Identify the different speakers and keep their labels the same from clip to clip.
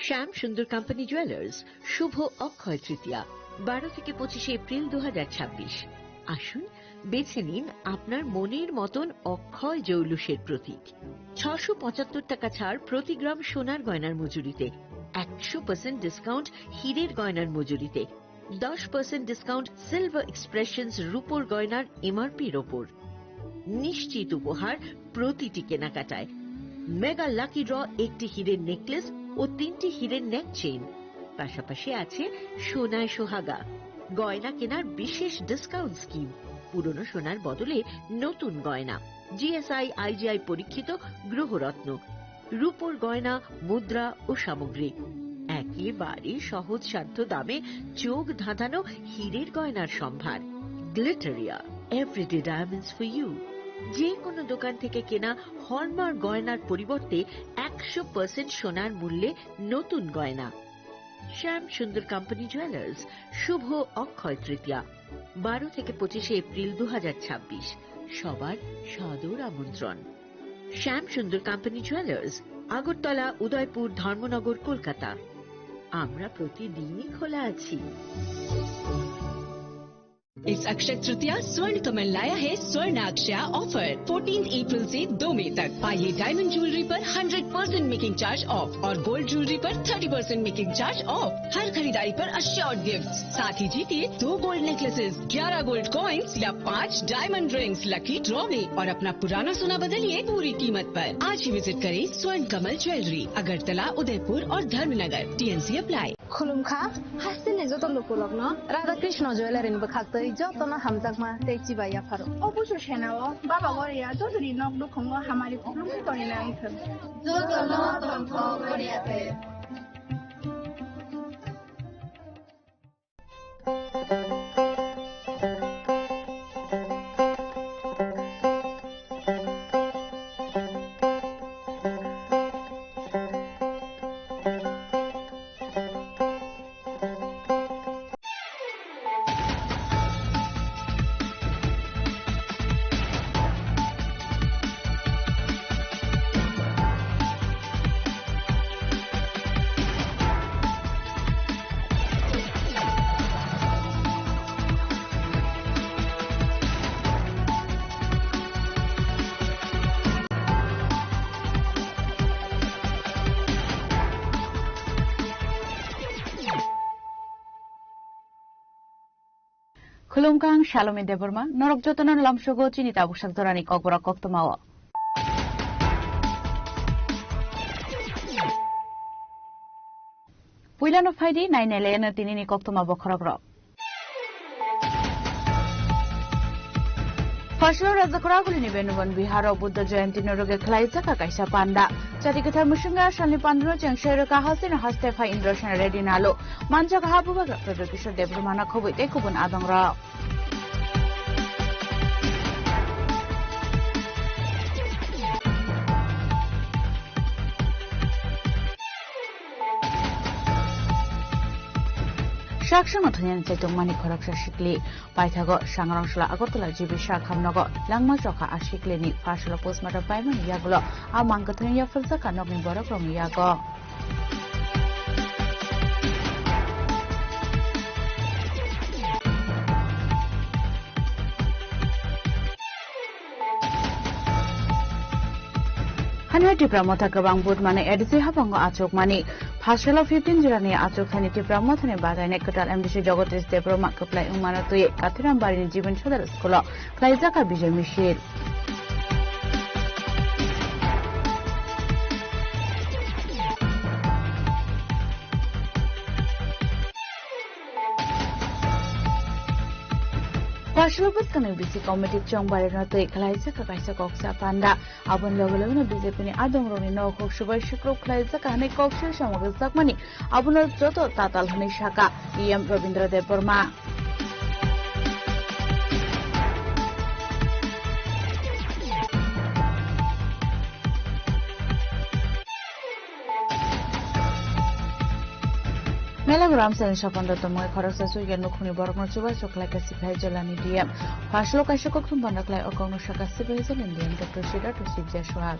Speaker 1: শ্যাম সুন্দর company jewellers শুভ অক্ষয় তৃতীয়া 12 থেকে 25 April 2026। আসুন বেছে নিন আপনার মনের মতন অক্ষয় জৌলুসের প্রতীক। 675 টাকা ছাড় প্রতি গ্রাম সোনার গয়নার মজুরিতে, 100% ডিসকাউন্ট হীরের গয়নার মজুরিতে, 10% ডিসকাউন্ট সিলভার এক্সপ্রেশনস রূপোর গয়নার এমআরপির ওপর। নিশ্চিত উপহার প্রতিটি কেনাকাটায়। মেগা লাকি ড্র একটি হীরের নেকলেস ও 3টি হীরের নেক চেইন। পাশাপাশি আছে সোনায় সোহাগা গয়না কেনার বিশেষ ডিসকাউন্ট স্কিম। পুরনো সোনার বদলে নতুন গয়না, জিএসআই আইজিআই পরীক্ষিত গ্রহরত্ন, রূপোর গয়না, মুদ্রা ও সামগ্রী। একেবারে সহজ সাধ্য দামে চোখ ধাঁধানো হীরের গয়নার সম্ভার। Glitteria, everyday diamonds for you. যে কোনো দোকান থেকে কেনা হলমার্ক গয়নার পরিবর্তে 100% সোনার মূল্যে নতুন গয়না। শ্যাম সুন্দর কোম্পানি জুয়েলার্স শুভ অক্ষয় তৃতীয়া 12 থেকে 25 এপ্রিল 2026। সবার সাদর আমন্ত্রণ। শ্যাম সুন্দর কোম্পানি জুয়েলার্স, আগরতলা, উদয়পুর, ধর্মনগর, কলকাতা। আমরা প্রতিদিনই খোলা আছি।
Speaker 2: इस अक्षय तृतीया स्वर्ण कमल लाया है स्वर्ण अक्षया ऑफर 14 अप्रैल से 2 मई तक। पाइए डायमंड ज्वेलरी पर 100% मेकिंग चार्ज ऑफ और गोल्ड ज्वेलरी पर 30% मेकिंग चार्ज ऑफ। हर खरीदारी पर अश्योर्ड गिफ्ट, साथ ही जीतिए 2 गोल्ड नेकलेसेस, 11 गोल्ड कॉइन्स या 5 डायमंड रिंग्स लकी ड्रॉ में और अपना पुराना सोना बदलिए पूरी कीमत पर। आज ही विजिट करें स्वर्ण कमल ज्वेलरी, अगरतला, उदयपुर और धर्मनगर। TNC apply.
Speaker 3: खुलुमखा हासिने जत लोकलक न राधा कृष्ण ज्वेलरी नि बखाक्तै जतन हामजाकमा तेची बाया फारो
Speaker 4: अबुसु छेनाव बाबा गरिया जतरी नक दुखंग हमारी खुलुमखा गरिना इथन
Speaker 3: जतन तंथ गरियाते।
Speaker 5: Khulumkang Shalom Deborma, Norok Jotanan Lamshogo, Chinita Bushak Dorani Kokbora Koktomawa. Puilano Faidi, 9 Elena Tinini Koktoma Bokorogro. Fashlo Razakura Nibenubon Biharo Buddha Jayanti Noroge Klaizaka Kaisa Panda. Chatikata Mushunga Shani Pandro Changsheraka Hasin Hastefa Indroshan Redinalo. Manjaka Habuba Production Debrumana Kobu Ekubun Adongra. Shakshan Otonian Setung Mani Korok Shikli, Paitago, Shangrangshla, Agotula Jibi Shakhamnogo, Langma Joka Ashiklini, Partial Postmortem Paiman Yagulo, Amangatonia Fulsaka Nogin Borokrom Yago. Hanwati Pramota Kabang Budmane Edisi Habango Achok Mani. Partial of 15 Jurani Achok Sanity Pramotane Bada Nekatal MDC Jogotis de Broma Kaplai Umanato Katiran Barin Jiban Chodar School, Klaizaka Bija Michel. Pashlobus kami bisi committee chong barena to Klaisa Kaisa Koksa Panda, Abon Logolovna BJP Adong Roni no Kokshuba Shukro Klaisa Kane Kokshu Shamogak Mani, Abuno Joto Tatal Hanishaka, EM Rabindra de Burma. Melagram San Shapanda Tomoy Karasasu Yanukuni Borgno Chuba Choklaka Sipai Jalani DM. Pashlo Kashakok Banakla Okono Shaka Sibas and Indian Dr. Shida to Sib Jashwal.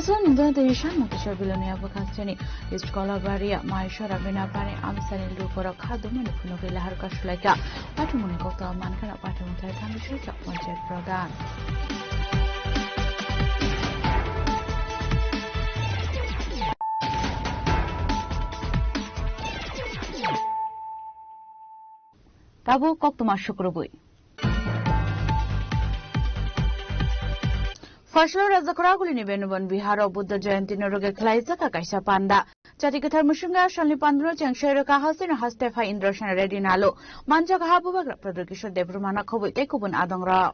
Speaker 5: Pason Indonesia Motisha Vilonia Bocastini is Colabaria, Maishora Vinapani, Amsani Lukora Kadum, Punovilla Harkashlaka, Patamonicota, Mankana Patamonta, Tamisha, Ponchet Prodan. Tabo Koktuma Shukrubui. Fashlo Razakuraguli Nivenubon Biharo Buddha Jayanti Nuruga Klaizaka Kaisa Panda. Chatikatar Mushunga Shanli Pandro Changsheraka Hasin Hastefa Indrashan Redinalo. Manjaka Habuba Production Debrumana Kobu Tekubun Adongra.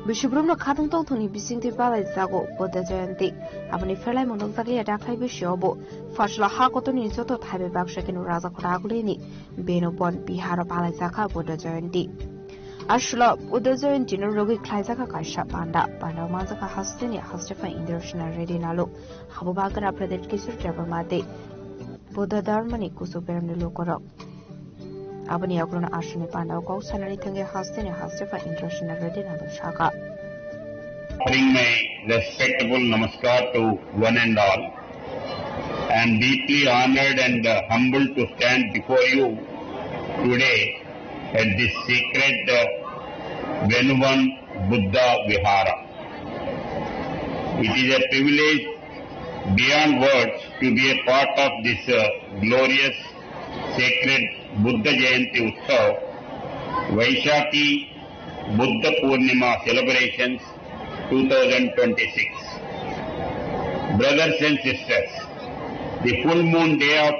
Speaker 3: Bishubrum Katung Tony Bisinti Bala Zago, Buddha Jayanti, Abani Fela Monozaki Adaka Bishobo, Fashla Hakotoni Soto Tabe Bakshak and Raza Kuragulini, Beno Bon Bihara Palazaka, Buddha Jayanti. Ashla, Buddha Jayanti, Rogi Klaizaka Kaisha Panda, Panda Mazaka Hastini, Hastefa Indrashana Redinalo, Habubakara Pradet Kisur Jabamate, Buddha Dharmani Kusuperam Lokoro. Abani Agrona Ashani Panda goes and anything Hastini Hastefa Indrashana Redinalo Shaka.
Speaker 6: Bring my respectable namaskar to one and all. I am deeply honored and humbled to stand before you today at this sacred Venuvan Buddha Vihara. It is a privilege beyond words to be a part of this glorious sacred Buddha Jayanti Utsav, Vaishakhi Buddha Purnima celebrations 2026. Brothers and sisters, the full moon day of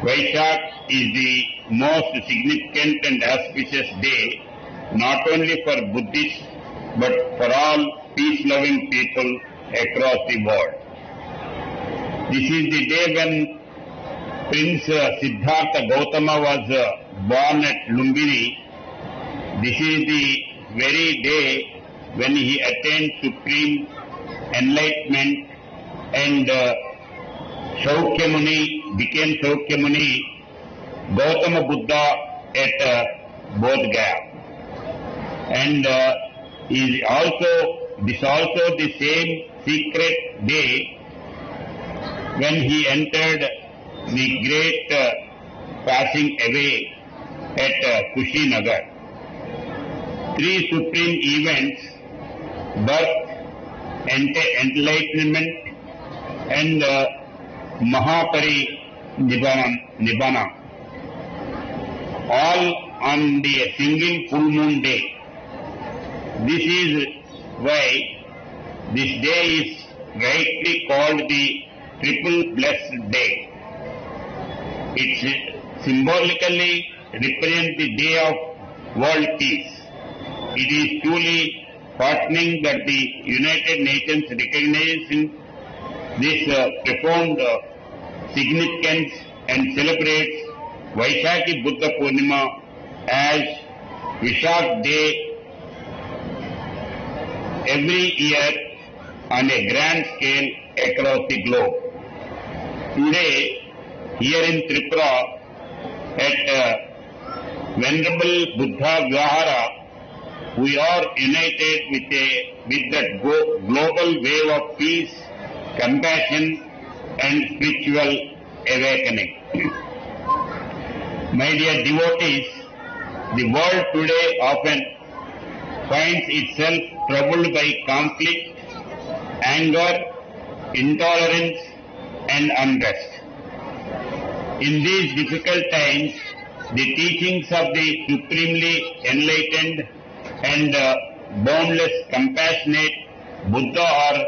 Speaker 6: Vaishak is the most significant and auspicious day not only for Buddhists but for all peace-loving people across the world. This is the day when Prince Siddhartha Gautama was born at Lumbini. This is the very day when he attained supreme enlightenment and Shaukyamuni became Shaukyamuni, Gautama Buddha at Bodh Gaya. And this also the same secret day when he entered the great passing away at Kushinagar. Three supreme events, birth, enlightenment, and Nibbana, all on the single full moon day. This is why this day is rightly called the Triple Blessed Day. It symbolically represents the day of world peace. It is truly heartening that the United Nations recognizes this profound significance and celebrates Vaishakhi Buddha Purnima as Vishak Day every year on a grand scale across the globe. Today, here in Tripura, at Venerable Buddha Vihara, we are united with that global wave of peace, compassion, and spiritual awakening. My dear devotees, the world today often finds itself troubled by conflict, anger, intolerance, and unrest. In these difficult times, the teachings of the supremely enlightened and boundless compassionate Buddha are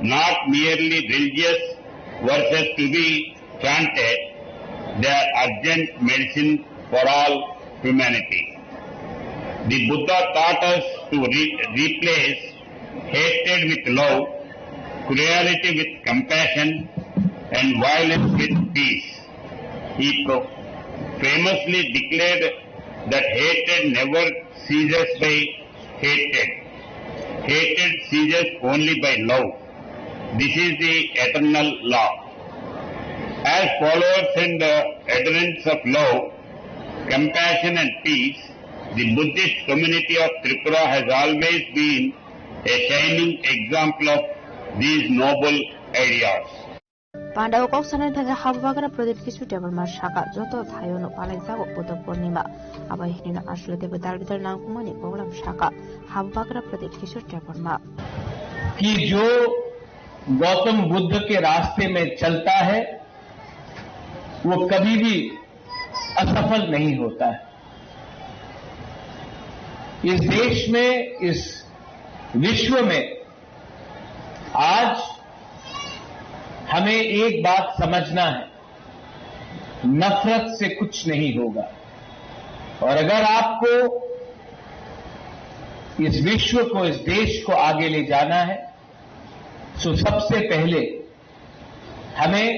Speaker 6: not merely religious verses to be chanted, they are urgent medicine for all humanity. The Buddha taught us to replace hatred with love, cruelty with compassion, and violence with peace. He famously declared that hatred never ceases by hated. Hatred ceases only by love. This is the eternal law. As followers and adherents of love, compassion and peace, the Buddhist community of Tripura has always been a shining example of these noble ideas.
Speaker 3: Pandao Koksana Taga Habagara Prodit Kisu Deborma Shaka, Joto Tayono Palazago, Buddha Purnima, Abahinina Ashla de Budalvital Nankumani, Bolam Shaka, Habagara Prodit Kisu Deborma.
Speaker 7: कि जो गौतम बुद्ध के रास्ते में चलता है वो कभी भी असफल नहीं होता है। इस देश में, इस विश्व में आज हमें एक बात समझना है, नफरत से कुछ नहीं होगा। और अगर आपको इस विश्व को, इस देश को आगे ले जाना है तो सबसे पहले हमें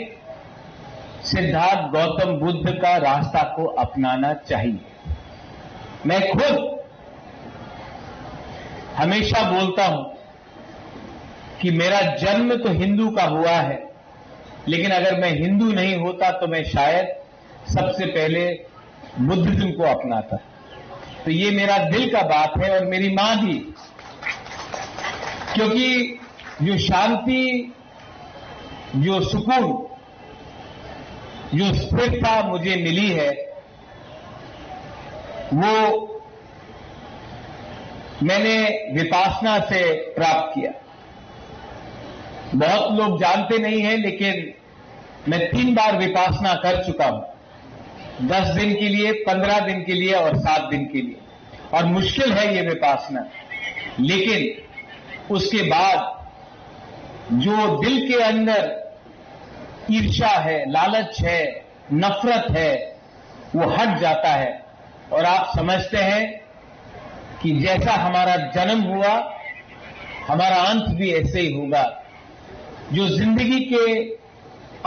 Speaker 7: सिद्धार्थ गौतम बुद्ध का रास्ता को अपनाना चाहिए। मैं खुद हमेशा बोलता हूं कि मेरा जन्म तो हिंदू का हुआ है, लेकिन अगर मैं हिंदू नहीं होता तो मैं शायद सबसे पहले बुद्धिज्म को अपनाता। तो ये मेरा दिल का बात है और मेरी मां भी, क्योंकि जो शांति, जो सुकून, जो स्थिरता मुझे मिली है वो मैंने विपासना से प्राप्त किया। बहुत लोग जानते नहीं हैं, लेकिन मैं 3 बार विपासना कर चुका हूं, 10 दिन के लिए, 15 दिन के लिए और 7 दिन के लिए। और मुश्किल है ये विपासना, लेकिन उसके बाद जो दिल के अंदर ईर्ष्या है, लालच है, नफरत है, वो हट जाता है। और आप समझते हैं कि जैसा हमारा जन्म हुआ, हमारा अंत भी ऐसे ही होगा। जो जिंदगी के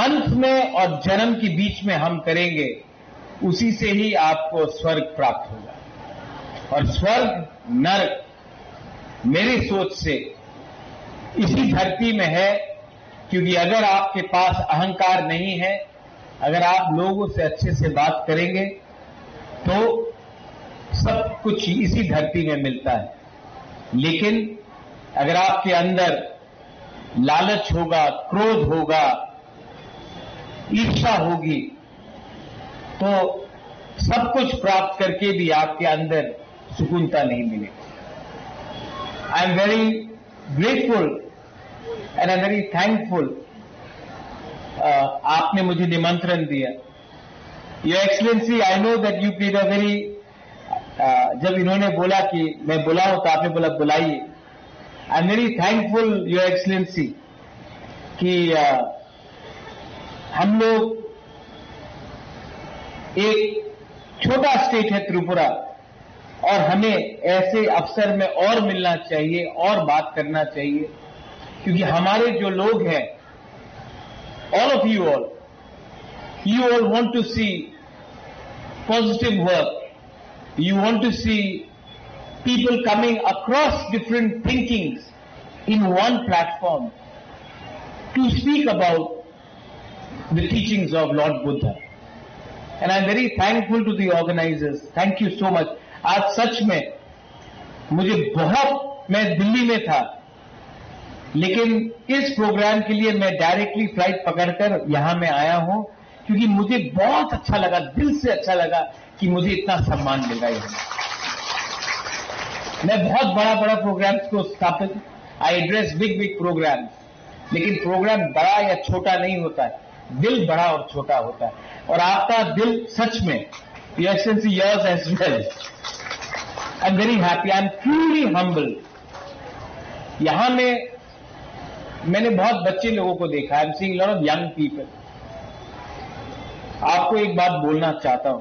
Speaker 7: अंत में और जन्म के बीच में हम करेंगे, उसी से ही आपको स्वर्ग प्राप्त होगा। और स्वर्ग, नरक मेरी सोच से इसी धरती में है, क्योंकि अगर आपके पास अहंकार नहीं है, अगर आप लोगों से अच्छे से बात करेंगे तो सब कुछ इसी धरती में मिलता है। लेकिन अगर आपके अंदर लालच होगा, क्रोध होगा, ईर्ष्या होगी, तो सब कुछ प्राप्त करके भी आपके अंदर सुकूनता नहीं मिलेगी। आई am very grateful and I am very thankful, आपने मुझे निमंत्रण दिया। Your excellency, I know that you played a very, जब इन्होंने बोला कि मैं बुलाऊं तो आपने बोला बुलाइए। आई am very thankful your excellency कि हम लोग, एक छोटा स्टेट है त्रिपुरा, और हमें ऐसे अवसर में और मिलना चाहिए और बात करना चाहिए, क्योंकि हमारे जो लोग हैं, all of you all want to see positive work. You want to see people coming across different thinkings in one platform to speak about the teachings of Lord Buddha. And I'm very thankful to the organizers. Thank you so much. आज सच में मुझे बहुत, मैं दिल्ली में था, लेकिन इस programme के लिए मैं डायरेक्टली फ्लाइट पकड़कर यहां मैं आया हूं, क्योंकि मुझे बहुत अच्छा लगा, दिल से अच्छा लगा कि मुझे इतना सम्मान मिल रहा है। मैं बहुत बड़ा बड़ा प्रोग्राम्स को स्थापित, आई एड्रेस बिग प्रोग्राम्स, लेकिन प्रोग्राम बड़ा या छोटा नहीं होता है, दिल बड़ा और छोटा होता है। और आपका दिल सच में, your excellency, yours as well. I am very happy, I am truly humble. यहां में मैंने बहुत बच्चे लोगों को देखा, I am seeing lot of young people. आपको एक बात बोलना चाहता हूं,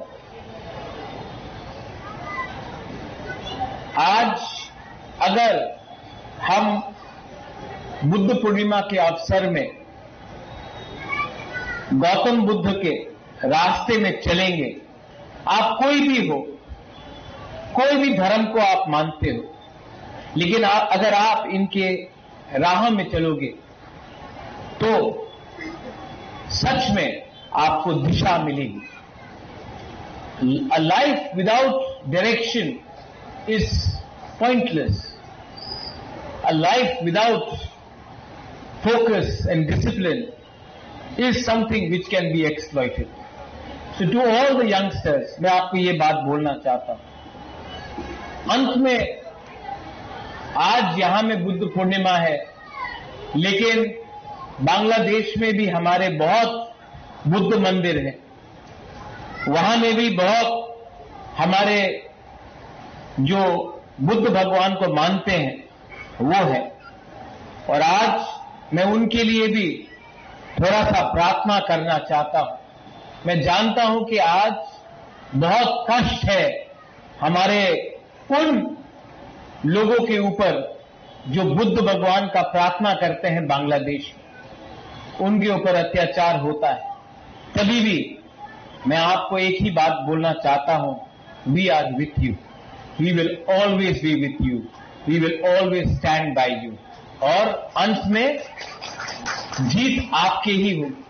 Speaker 7: आज अगर हम बुद्ध पूर्णिमा के अवसर में गौतम बुद्ध के रास्ते में चलेंगे, आप कोई भी हो, कोई भी धर्म को आप मानते हो, लेकिन अगर आप इनके राह में चलोगे तो सच में आपको दिशा मिलेगी। A life without direction is pointless. A life without focus and discipline is something which can be exploited. So to all the youngsters, मैं आपको ये बात बोलना चाहता हूं। अंत में आज यहां में बुद्ध पूर्णिमा है, लेकिन बांग्लादेश में भी हमारे बहुत बुद्ध मंदिर हैं, वहां में भी बहुत हमारे जो बुद्ध भगवान को मानते हैं वो है। और आज मैं उनके लिए भी थोड़ा सा प्रार्थना करना चाहता हूं। मैं जानता हूं कि आज बहुत कष्ट है हमारे उन लोगों के ऊपर जो बुद्ध भगवान का प्रार्थना करते हैं बांग्लादेश में, उनके ऊपर अत्याचार होता है। तभी भी मैं आपको एक ही बात बोलना चाहता हूं, we are with you, we will always be with you, we will always stand by you. और अंत में जीत आपके ही होगी।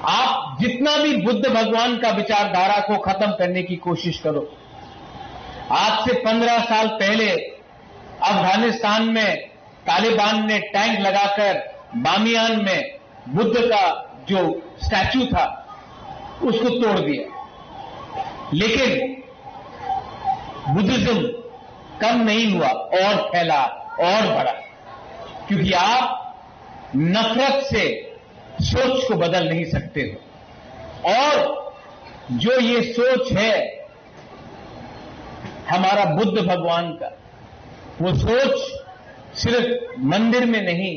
Speaker 7: आप जितना भी बुद्ध भगवान का विचारधारा को खत्म करने की कोशिश करो। आज से 15 साल पहले अफगानिस्तान में तालिबान ने टैंक लगाकर बामियान में बुद्ध का जो स्टैचू था उसको तोड़ दिया, लेकिन बुद्धिज्म कम नहीं हुआ और फैला और बढ़ा, क्योंकि आप नफरत से सोच को बदल नहीं सकते हो। और जो ये सोच है हमारा बुद्ध भगवान का, वो सोच सिर्फ मंदिर में नहीं,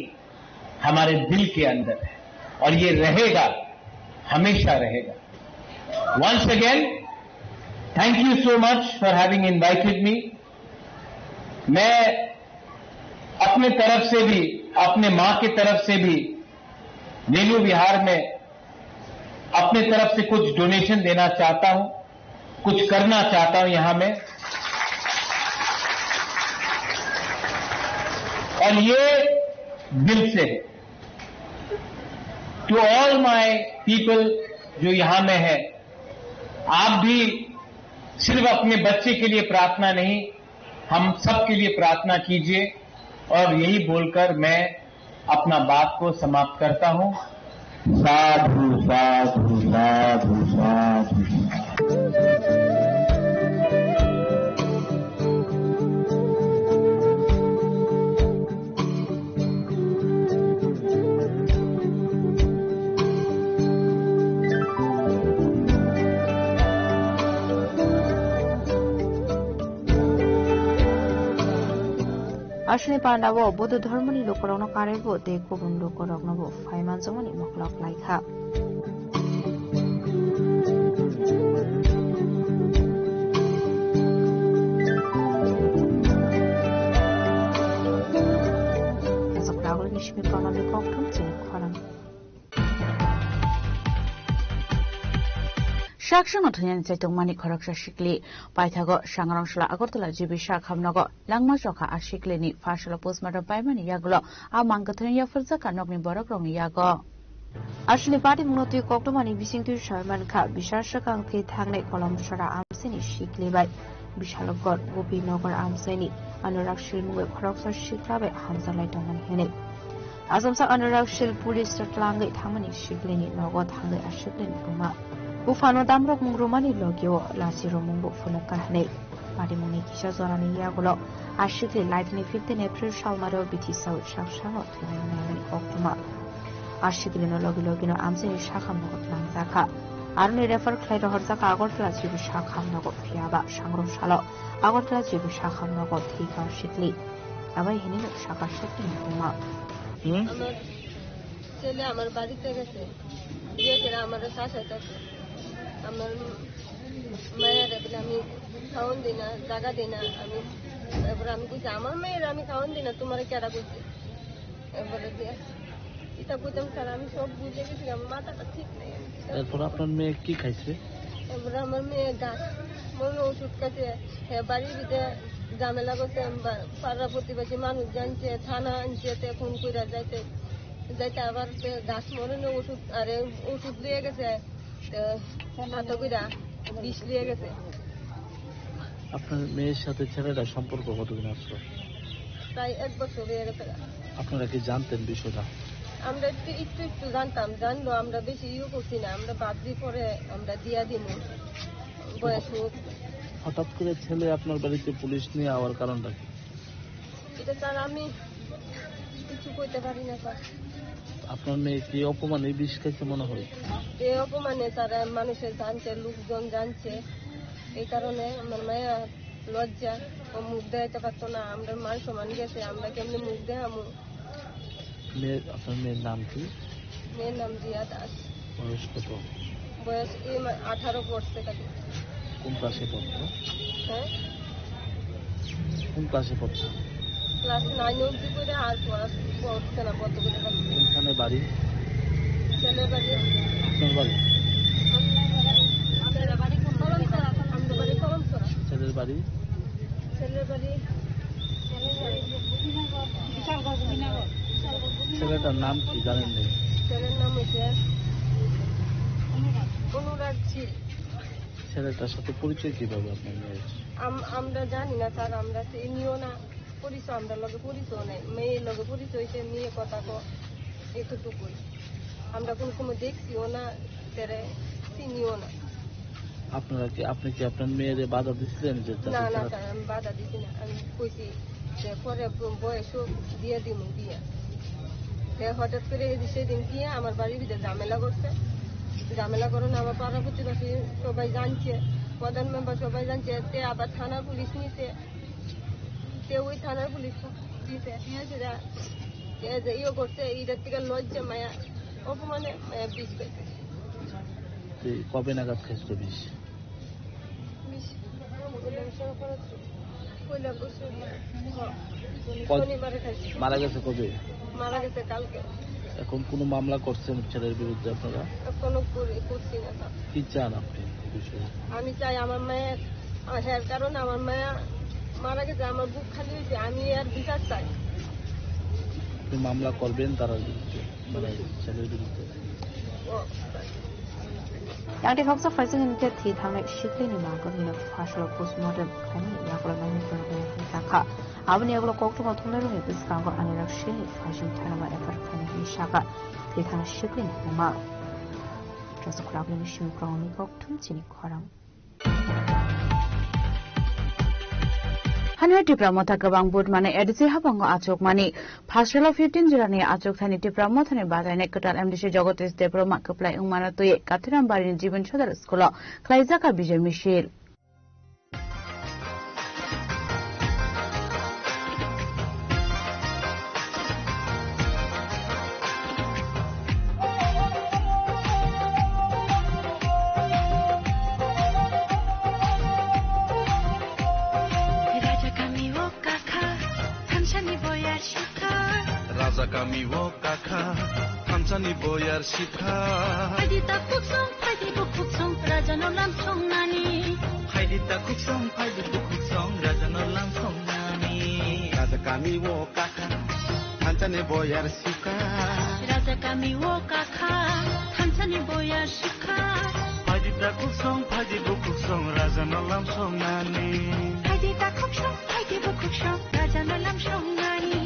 Speaker 7: हमारे दिल के अंदर है, और ये रहेगा, हमेशा रहेगा। Once again, thank you so much for having invited me. मैं अपने तरफ से भी, अपने मां की तरफ से भी वेणु विहार में अपने तरफ से कुछ डोनेशन देना चाहता हूं, कुछ करना चाहता हूं यहां में। और ये दिल से है। टू ऑल माय पीपल जो यहां में है, आप भी सिर्फ अपने बच्चे के लिए प्रार्थना नहीं, हम सब के लिए प्रार्थना कीजिए। और यही बोलकर मैं अपना बात को समाप्त करता हूं। साधु साधु साधु साधु।
Speaker 3: Ashni Pandavo, Buddha Dharmani Lokorono Karevo, De Kubun Lokorognovo, Faimanzoni Moklok like her. As a flower, Nishmi Konomi Koktum, Koram.
Speaker 5: Shakshan Otonian Setumani Koraksha Shikli, Paitago, Shangarangshla, Agotala, Jibi Shakhamnago, Langma Shoka, Ashiklini, Fashala Postmortem Paimani Yagulo, Amangatonia Furzaka, Nogni Borokrom Yago.
Speaker 3: Ashli Party Munoti Koktomani, Bissing to Sherman Cup, Bishashakang Tagne Column Shara Amseni, Shikli by Bishalogor, Gopi Nogor Amseni, Anurakshil Mue Koroksa Shiklabe, Hamza Laitaman Hene. Azamsa Anurakshil Police Tatlangi, Tamani, Shiklini, Nogot Hange, Ashiklin Puma. Ufano damrok mungrumani logio lasiro mungbo fulakahne parimuni kisha zonani yagulo ashikli lightning 15 April shalmaro biti saut shakshano tnani oktuma ashikli no logino amseni shakham nogot langzaka arni refer khlairo horzaka agortla jibu shakham nogot fiaba shangro shalo agortla jibu shakham nogot thika ashikli abai hini shaka shakli tuma
Speaker 8: আমার ছেলে আমার বাড়িতে গেছে বিয়ে করে আমার শাশুড়ি কাছে আমার মায়ের বলে আমি খাওন দিই না জায়গা দিই না আমি এবারে আমি কইছি আমার মেয়ের আমি খাওন দিই না তোমার কেডা কইছে এবারে দিয়ে এটা কইতাম স্যার আমি সব বুঝে গেছি আমার মাথাটা ঠিক নেই
Speaker 9: এরপর আপনার মেয়ে কি খাইছে
Speaker 8: এবারে আমার মেয়ে গাছ মনে ওষুধ খাইছে বাড়ির ভিতরে ঝামেলা করছে পাড়া প্রতিবেশী মানুষ জানছে থানা আনছে ফোন করে যাইতে যাইতে আবার গাছ মরণে ওষুধ আরে ওষুধ লিয়ে গেছে হাত কইরা বিষ লিয়ে গেছে।
Speaker 9: আপনার মেয়ের সাথে ছেলেটা সম্পর্ক কতদিন আসলো?
Speaker 8: প্রায় 1 বছর হয়ে গেছে।
Speaker 9: আপনারা কি জানতেন বিষয়টা?
Speaker 8: আমরা একটু জানতাম, জানলো আমরা বেশি করছি না, আমরা ভাবছি পরে আমরা দিয়া দিব বয়স হোক।
Speaker 9: হঠাৎ করে ছেলে আপনার বাড়িতে পুলিশ নিয়ে আওয়ার কারণটা কি?
Speaker 8: এটা স্যার আমি কিছু কইতে পারি না স্যার।
Speaker 9: আপনার মেয়ে কি অপমানে বিষ খাইছে মনে হয়?
Speaker 8: এই অপমানে স্যার মানুষের জানছে, লোকজন জানছে, এই কারণে আমার মায়া লজ্জা ও মুখ দেখাইতে পারতো না। আমরা মান সম্মান গেছে, আমরা কেমনি মুখ দেখামু।
Speaker 9: আপনার মেয়ের নাম কি?
Speaker 8: মেয়ের নাম রিয়া দাস।
Speaker 9: বয়স কত?
Speaker 8: বয়স 18 পড়ছে।
Speaker 9: কোন ক্লাসে পড়তো?
Speaker 8: হ্যাঁ,
Speaker 9: কোন ক্লাসে পড়তো?
Speaker 8: ক্লাস 9 অবধি করে আর পড়ছে না। কত করে
Speaker 9: কোনখানে বাড়ি?
Speaker 8: ছেলের বাড়ি।
Speaker 9: আপনার বাড়ি?
Speaker 8: ছেলের বাড়ি কলমছড়া। আমাদের বাড়ি কলমছড়া।
Speaker 9: ছেলের বাড়ি?
Speaker 8: ছেলের বাড়ি
Speaker 9: ছেলেটার নাম কি জানেন?
Speaker 8: ছেলের নাম হচ্ছে অনুরাগ ছিল।
Speaker 9: ছেলেটার সাথে পরিচয় কিভাবে আপনার মেয়ের?
Speaker 8: আমরা জানি না স্যার, আমরা চিনিও না পরিচয়, আমরা লগে পরিচয় নাই। মেয়ের লগে পরিচয় হয়েছে, মেয়ে কথা এতটুকুই। আমরা কোনো সময় দেখছিও না, চিনিও না।
Speaker 9: আপনি কি আপনার মেয়েরে বাধা দিচ্ছিলেন?
Speaker 8: না না স্যার, আমি বাধা দিচ্ছি না। আমি কইছি যে পরে বয়স দিয়ে দিব বিয়ে। হঠাৎ করে সেদিন গিয়ে আমার বাড়ির ভিতরে ঝামেলা করছে। ঝামেলা করেন আমার পাড়া প্রতিবেশী সবাই জানছে, প্রধান মেম্বার সবাই জানছে। আবার থানার পুলিশ নিয়েছে, ওই থানার পুলিশ দিয়েছে, ইয়ে করছে। এইটার থেকে লজ্জা মায়া অপমানে মায়া বিষ পেয়েছে।
Speaker 9: কবে নাগাদ খাইছিল বিষ?
Speaker 8: শনিবারে খাইছে।
Speaker 9: মারা গেছে কবে?
Speaker 8: মারা গেছে কালকে।
Speaker 9: এখন কোনো মামলা করছেন ছেলের বিরুদ্ধে আপনারা?
Speaker 8: এখনো করছি না স্যার।
Speaker 9: কি চান আপনি?
Speaker 8: আমি চাই আমার মায়ের আসার কারণ আমার মায়া মারা গেছে, আমার বুক খালি হয়েছে, আমি আর বিচার চাই।
Speaker 9: আপনি মামলা করবেন তার বিরুদ্ধে, ছেলের বিরুদ্ধে?
Speaker 3: 양대 각자 발생했는데 뒤담에 시클리니 마거리는 파셜 포스트모덤 가는 약으로 많이 들어가는 사카 아버니 약으로 꼭두가 통내롱에 비슷한 거 아니라 실리 파신 타나마 에퍼르카니 샤가 뒤담에 시클리니 마 그래서 그라그는 심그라운이 꼭tum치니 거랑
Speaker 5: Hanoi Tipramotha Gabang Budmane Edisi Habango Achok Mani Pasrala 15 Jirani Achok Thani Tipramothane Badane Kotal MDC Jogotis Debroma Kaplai Umana Tuye Kathiram Barin Jiban Chodar Skolo Klaizaka Bijay Michel
Speaker 10: Kami wo kakha thamchani boyar shikha
Speaker 11: Haidi ta kuksong haidi bukuksong raja no lam song nani
Speaker 10: Haidi ta kuksong haidi bukuksong raja no lam song nani Raja kami wo kakha thamchani boyar shikha
Speaker 11: Raja kami wo kakha thamchani boyar shikha
Speaker 10: Haidi ta kuksong haidi bukuksong raja no lam song nani
Speaker 11: Haidi ta kuksong haidi bukuksong raja no lam song nani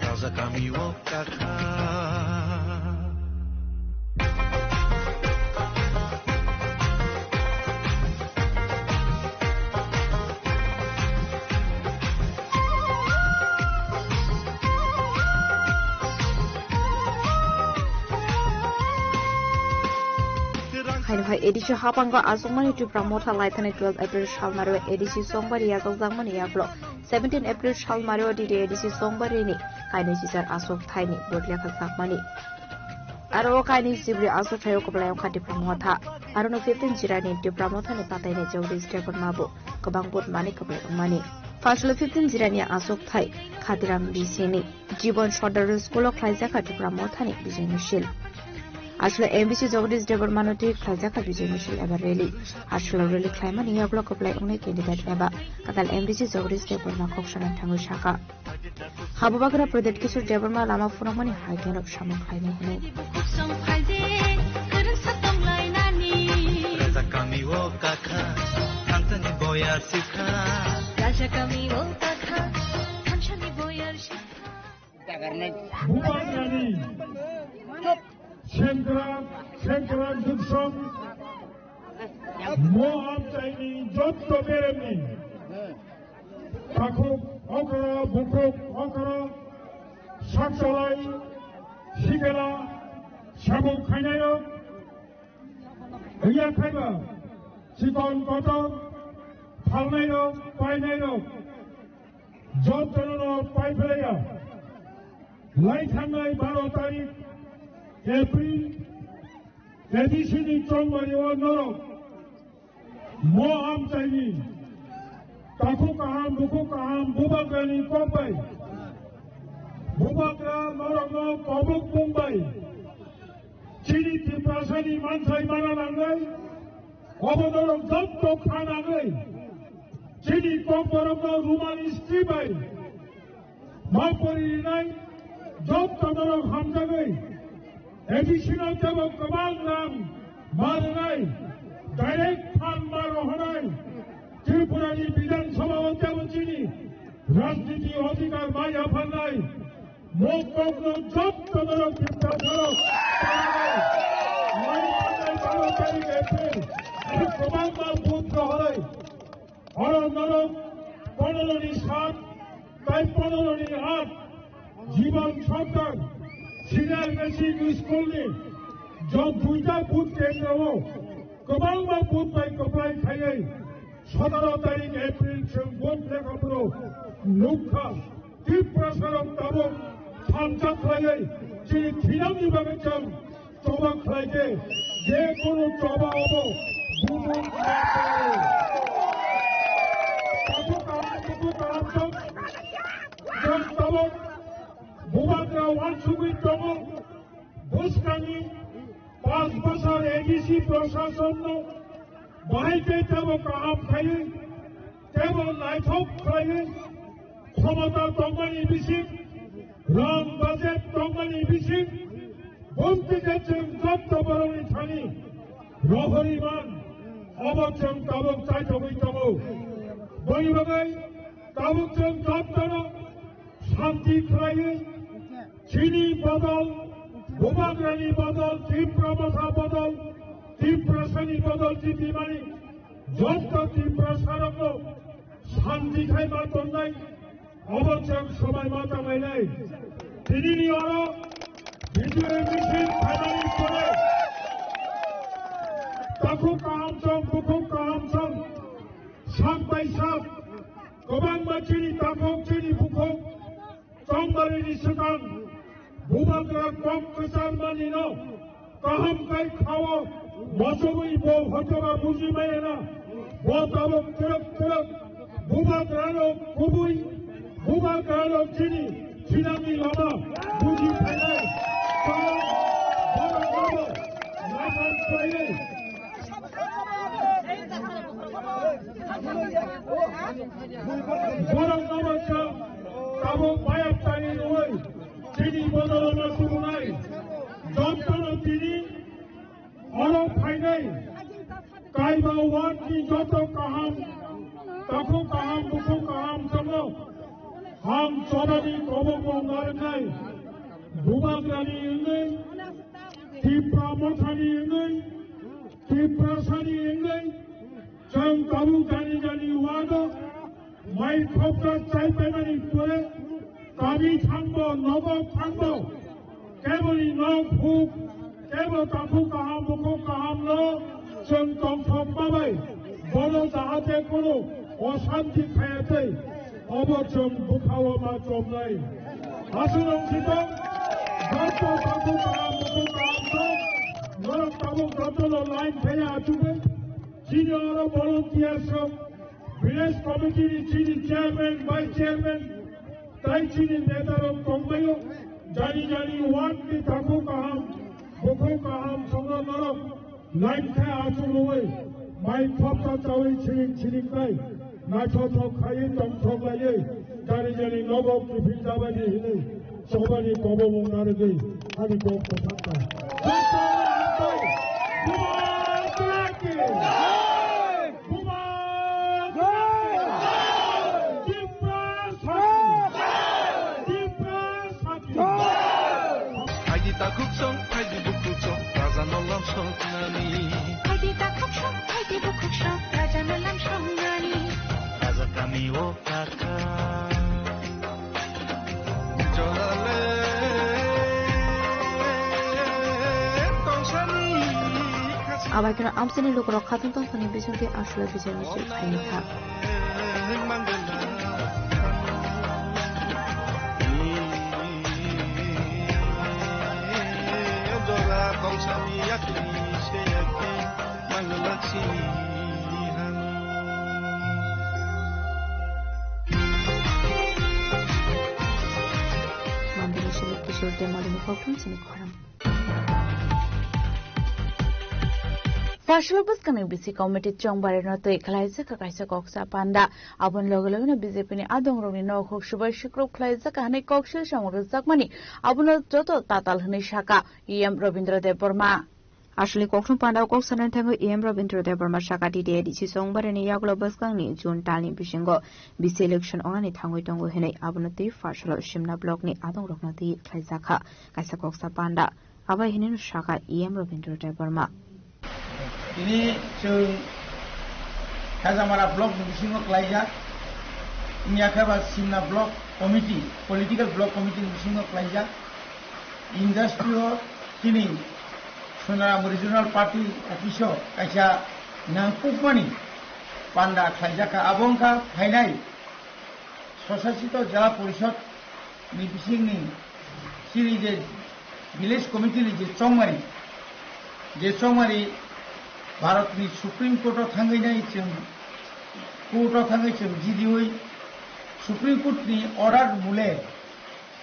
Speaker 10: Raja kami wo kakha
Speaker 3: Hai edisi Habango Azongmani Tipramotha Laithane 12 April Shalmaro edisi Songbari Yazal Zangmani Yaglo 17 April Shalmaro Didi edisi Songbari ni Kaini Sisar Asok Thaini Bodlia Kazakmani Aro Kaini Sibri Asok Thayo Koplayong Ka Tipramotha Aro no 15 Jirani Tipramotha ni Pataine Jogdi Stephen Mabu Kabang Bot Mani Koplayong Mani Faslo 15 Jirani Asok Thai Khadiram Bisini Jibon Shodar School of Klaizaka Tipramotha ni Bijay Michel আসলে MBC Jagadish দেবৰ মানতি খালজাখা বিজয় মিছিল এবাৰ rally আসলে rally খাইমানি ইয়াবল কপ্লাই Unai candidate এবা কাকাল MBC Jagadish দেবৰ মাকক সানান থাङै শাখা হাবুবাগরা প্রদেশ কিশোর দেবরমা লামা ফুনকমানি হাইকেনক সামন খাইনে হনে
Speaker 12: অকরা বুকুক অকরা সাকসালাই শিকেলা শামুক খাইনায় হইয়া খাইবা চিকন কটক ফালনায় পাইনায় যন্ত্রণ পাই ফেলাইয়া লাই থাঙ্গাই 12 তারিখ এপ্রিল এডিসিনি চৌমারি ও নরক মো আম চাইনি Taku kaham, buku kaham, bubagani kopai. Bubagra norogno kobuk Mumbai. Chini tiprasani mansai manalangai. Obonorog dotto khanangai. Chini kokborogno rumani stribai. Mapori nai, dotto norog hamjagai. Additional tebo kabal nam, maranai. Direct fan marohanai. ত্রিপুরানি বিধানসভা অধ্যাপনী রাজনীতি অধিকার মাইয়া ফান্নাই মুখ কগ্ন যত নরক পুত্র হয় or নরক 15নি 7 তাই 15নি 8 জীবন সরকার সিনিয়র বেসিক স্কুলনি যত দুইটা বুথ কেন্দ্র গোবাং বুথ বাই কপ্লাই খাইয়াই 17 তারিখ এপ্রিল বুথ লেখাপুরো লুক্ষা তীব্রসারক তাবক সামচা খাইয়াই যিনি থিরাম বিভাগে চান চবা খাইকে যে কোনো চবা হব বুবুন তাবক বুবাগ্রা ওয়ানসুগুই তবক বুসকানি 5 বছর এডিসি প্রশাসন বাহিতে যাব কাহাম খাইয়ে কেবল লাইফক খাইয়ে ক্ষমতা তঙ্গানি বিশিক রাম বাজেট তঙ্গানি বিশিক বলতে যাচ্ছেন যত বরণী ছানি রহরিমান অবচন তাবক চাইতবই তব বইবাগাই তাবকচন যত্ন শান্তি খাইয়ে চিনি বদল ভূবাগ্রানী বদল তীব্রমথা বদল তীব্রশ্রেণী বদল চিঠিমানি যত তীব্রসারক শান্তি খাইবার তন্দাই অবচন সময় মাতা মাইলাই তিনি অর বিজয়ের মিছিল খাইবানি করে তাকু কাহামচং বুকু কাহামচং সাত বাই সাত গোবাং মাচিনি তাকক চিনি বুকু চংবারিনি সুকান ভূবাগ্রা কম কেসার মানি ন কাহাম কাই খাওয়া মজবই বউ হতবা বুঝি মায়ে না বতাবক তেরক তেরক ভূবাগ্রানো কুবুই ভূবাগ্রানো চিনি চিনামি লামা বুঝি ফেলে বরং নামাচা তাবক মায়ার টানি নয় চিনি বদলনা শুরু নাই যন্ত্রণা তিনি অরব ফাইনাই কাইবা ওয়ার্ডনি যত কাহাম তাকু কাহাম বুকু কাহাম সঙ্গ হাম চবানি কবক মার নাই ভূবাগ্রানি ইংলাই তীব্রা মথানি ইংলাই তীব্রাসানি ইংলাই চং কাবু জানি জানি ওয়ার্ড মাই খবর চাই পেমানি করে কাবি থাকব নব থাকব কেবলই নখ ফুক কেবল তাকু কাহাম বুকু কাহাম ন চং কংসম পাবাই বড় যাহাতে কোনো অশান্তি খায়াতে অবচন বুখাও মা চমলাই আসুন অংশিত যত তাকু কাহাম বুকু কাহাম ন নরক তাবুক যতল লাইন ফেলে আচুবে চিনি আরো ভলান্টিয়ার সব ভিলেজ কমিটির চিনি চেয়ারম্যান ভাইস চেয়ারম্যান তাই চিনি নেতারক কমবাইও জানি জানি ওয়ার্ড কি তাকু কাহাম Boko Kaham Songa Marok, Light Kai Achuruwe, My Papa Tawi Chirik Kai, Nacho Kai Tom Togaye, Garijani Nobo Kipitavani, Sobani Kobo Munarade, Hadiko Pata.
Speaker 3: আবার কেন আমসেনি লোক রক্ষাতন তখন বিচন্তি আসলে বিচার মিছিল খাইনি থাক মন্দিরের কিশোরদের মডেল ফটো চিনি করাম
Speaker 5: Fashalobus kami bisi committee chongbare no to ikhlaisa ka kaisa koksa panda abon logolo na BJP ni adong roni no khok shubai shukro khlaisa ka hane kokshil samagr sakmani abon joto tatal hne shaka em Robindradev Burma
Speaker 3: আসলে কখনো পান্ডাও কক্সানার থাঙ্গো M রবীন্দ্রদেব Varma শাখাটি দিয়ে দিছি সোমবারে নি ইয়াগুলো বসকাংনি June টালনি বিসঙ্গ BC election অনানি থাঙ্গই টঙ্গ হেনে আবনতি ফারসাল সিমনা ব্লকনি আদং রকনতি খাইজাখা কাইসা কক্সা পান্ডা আবাই হেনেন শাখা M রবীন্দ্রদেব Varma
Speaker 13: ini जों Kazamara block bisingo klaija ini akaba simna block committee political block committee bisingo klaija industrial kini Sonaram regional party office kaisa nangpukmani panda klaija ka abongka phainai sosasito jala porishod ni bisingni siri je village committee ni je chongmari भारतनि supreme कोर्टआव थांनाय जों कोर्टआव थांनाय जों जिदियै supreme कोर्टनि order मुले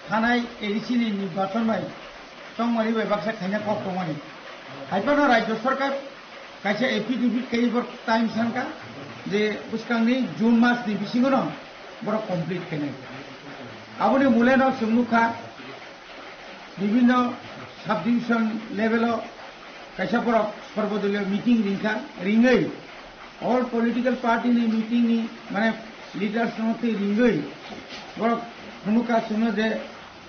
Speaker 13: थानाय एडिसिनि निर्वाचननाय चंमारि बाक्सा खायना कक्टमानि हाइपाना राज्य सरकार कायसे affidavit केइबर time सानका जे बुसकांनि जून मासनि बिसिङाव बर कमप्लीट खायनाय आबनि मुलेनाव सोंनुखा विभिन्न सब डिविजन लेभेलाव kaisa porok সর্বদলীয় মিটিং রিঙ্গই অল পলিটিক্যাল পার্টি নি মিটিং নি মানে লিডার্স মতে রিঙ্গই বড় ভূমিকা শুনো যে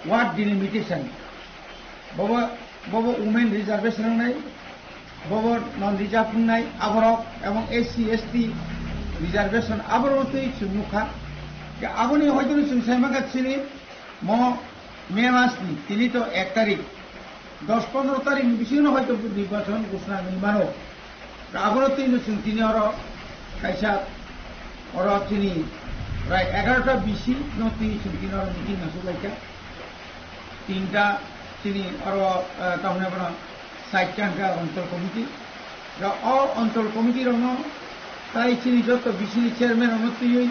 Speaker 13: ওয়ার্ড ডিলিমিটেশন বব উমেন রিজার্ভেশন নাই বব নন রিজার্ভ নাই আবরক এবং এসসি এসটি রিজার্ভেশন আবরতই শুনুখা যে আবনি হয়তো সুসাইমাকা ছিনি মে মাসনি তিনি তো 1 তারিখ 10-15 তারিখ বিশেষ হয়তো নির্বাচন ঘোষণা নির্মাণ আবরত তিনি কাইসা তিনি প্রায় 11টা বিসি তিনি মিটিং আসলাইকা 3টা তিনি তাহলে 60টা অঞ্চল কমিটি অঞ্চল কমিটির তাই তিনি যত বিসিনি চেয়ারম্যান অনুত্তই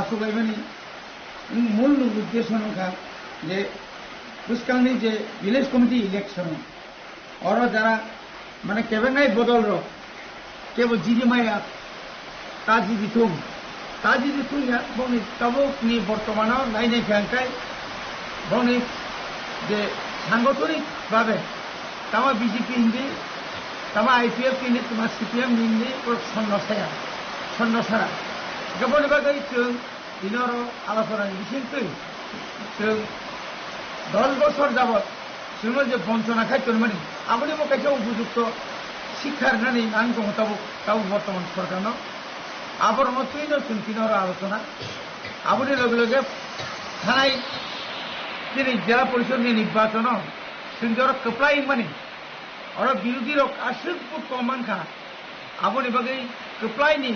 Speaker 13: আসলাইবানি মূল উদ্দেশ্য যে বুসকাংনি যে ভিলেজ কমিটি ইলেকশন और যারা মানে কেবেঙ্গাই বদল র কেবল জিজিমায়া তাজি বিথুম ইয়া বনি তবো কি বর্তমানে নাই ফ্যাংকাই বনি যে সাংগঠনিক ভাবে তামা বিজেপি হিন্দি তামা আইপিএফ কিনি তোমার সিপিএম হিন্দি সন্ন্যসারা গোপন বাগাই जों দিনর আলোচনা বিশেষকৈ जों 10 বছর যাবত जोङो যে বঞ্চনা খাইতোন মানে আপনি কাছে উপযুক্ত শিক্ষার নানি নাঙ্গ মোতাবক তাও বর্তমান সরকার আবার মতই চিন্তিনর আলোচনা আপনি লগে লগে থানায় তিনি জেলা পরিষদ নির্বাচন সুন্দর কপ্লাই মানে और বিরোধী রক আশীর্বাদ কমানখা আপনি বাকি কপ্লাইনি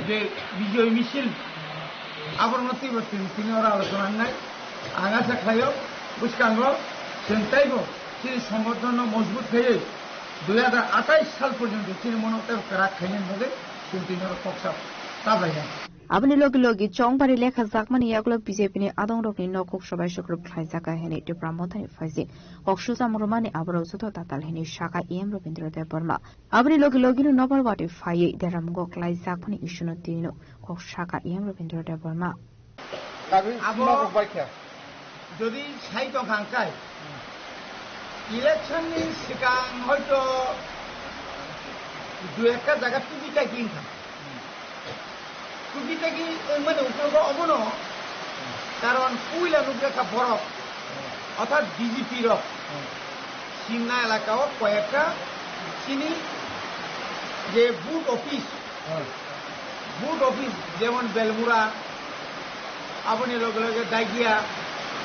Speaker 13: যে বিজয় মিছিল আবার মতই চিন্তিনর আলোচনা নাই আগাছা খাইও বুঝকাঙ্গ চিন্তাইব তিনি সংগঠন মজবুত হয়ে 2028 সাল পর্যন্ত তিনি মনোতে রাখাইনের মধ্যে চিন্তিনর কক্সা তাবাইয়া
Speaker 3: Abni logi logi chong bari lekha zakmani yaglok BJP ni adong rokni nokok sabai shukrub khlaijaka heni te pramodhani phaisi kokshu samromani abro suto tatal heni shaka em Robindra Dev Burma abni logi logi no nobal wati phai deram go klaizakmani isuno tino kok shaka em Robindra Dev Burma
Speaker 13: abo যদি সাইতো খাঙ্কাই election ni sikang hoyto দু একটা জায়গা টুপিটা কিনখা টুপিটা কি মানে উপর অমনো কারণ কুইলা নুকা বরফ অর্থাৎ ডিজিপির সিমনা এলাকাও কয়েকটা চিনি যে বুট অফিস যেমন বেলমুরা আপনি লগে লগে দাইগিয়া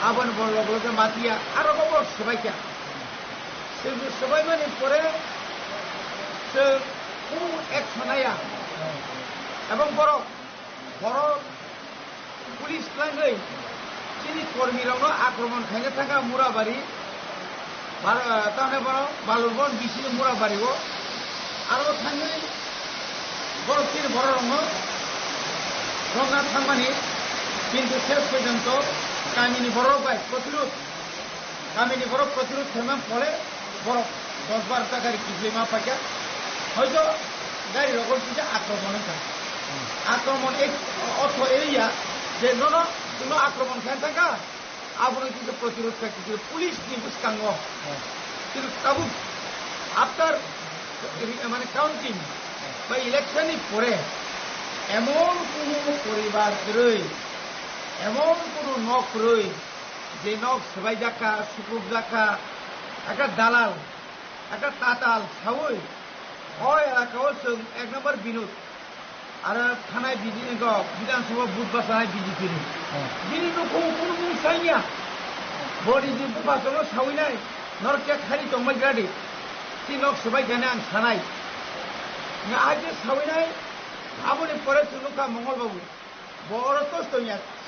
Speaker 13: আপন লগে লগে মাতিয়া আরো খবর সবাইকা সবাই মানে পরে এক শোনাইয়া এবং বড় পুলিশ লাইনে চিনি কর্মীরাও আক্রমণ খাইতে থাকা মুরাবাড়ি তাহলে বড় বালুরবন বিশি মুরাবাড়িও আরো থাকবে বড় তিন বড় রঙা থাকবানি কিন্তু শেষ পর্যন্ত কামিনী বড় প্রতিরোধ থেমে পরে বড় 10-12 টাকার কিজলিমা পাইকা হয়তো গাড়ি রকম কিছু আক্রমণ এই অর্থ এরিয়া যে কোনো আক্রমণ খাই থাকা আপনি কিন্তু প্রতিরোধ থাকতে পুলিশ কিন্তু কাঙ্গ কিন্তু তাবু আফটার মানে কাউন্টিং বা ইলেকশনই পরে এমন কোনো পরিবার রই এমন কোনো নখ রই যে নখ সবাই দেখা সুকুব দেখা একটা দালাল একটা তাতাল সাউই হয় এলাকাও এক নম্বর বিনোদ আর থানায় বিধানসভা বুথ বাসায় বিজেপি বিনোদ কোনো সাইয়া বডি যে বাসানো সাউই নাই নরকে খালি তমাই গাড়ি তিনক সবাই জানে আং সানাই আজ সাউই নাই আপনি পরে তুলুকা মঙ্গলবাবু বড় কষ্ট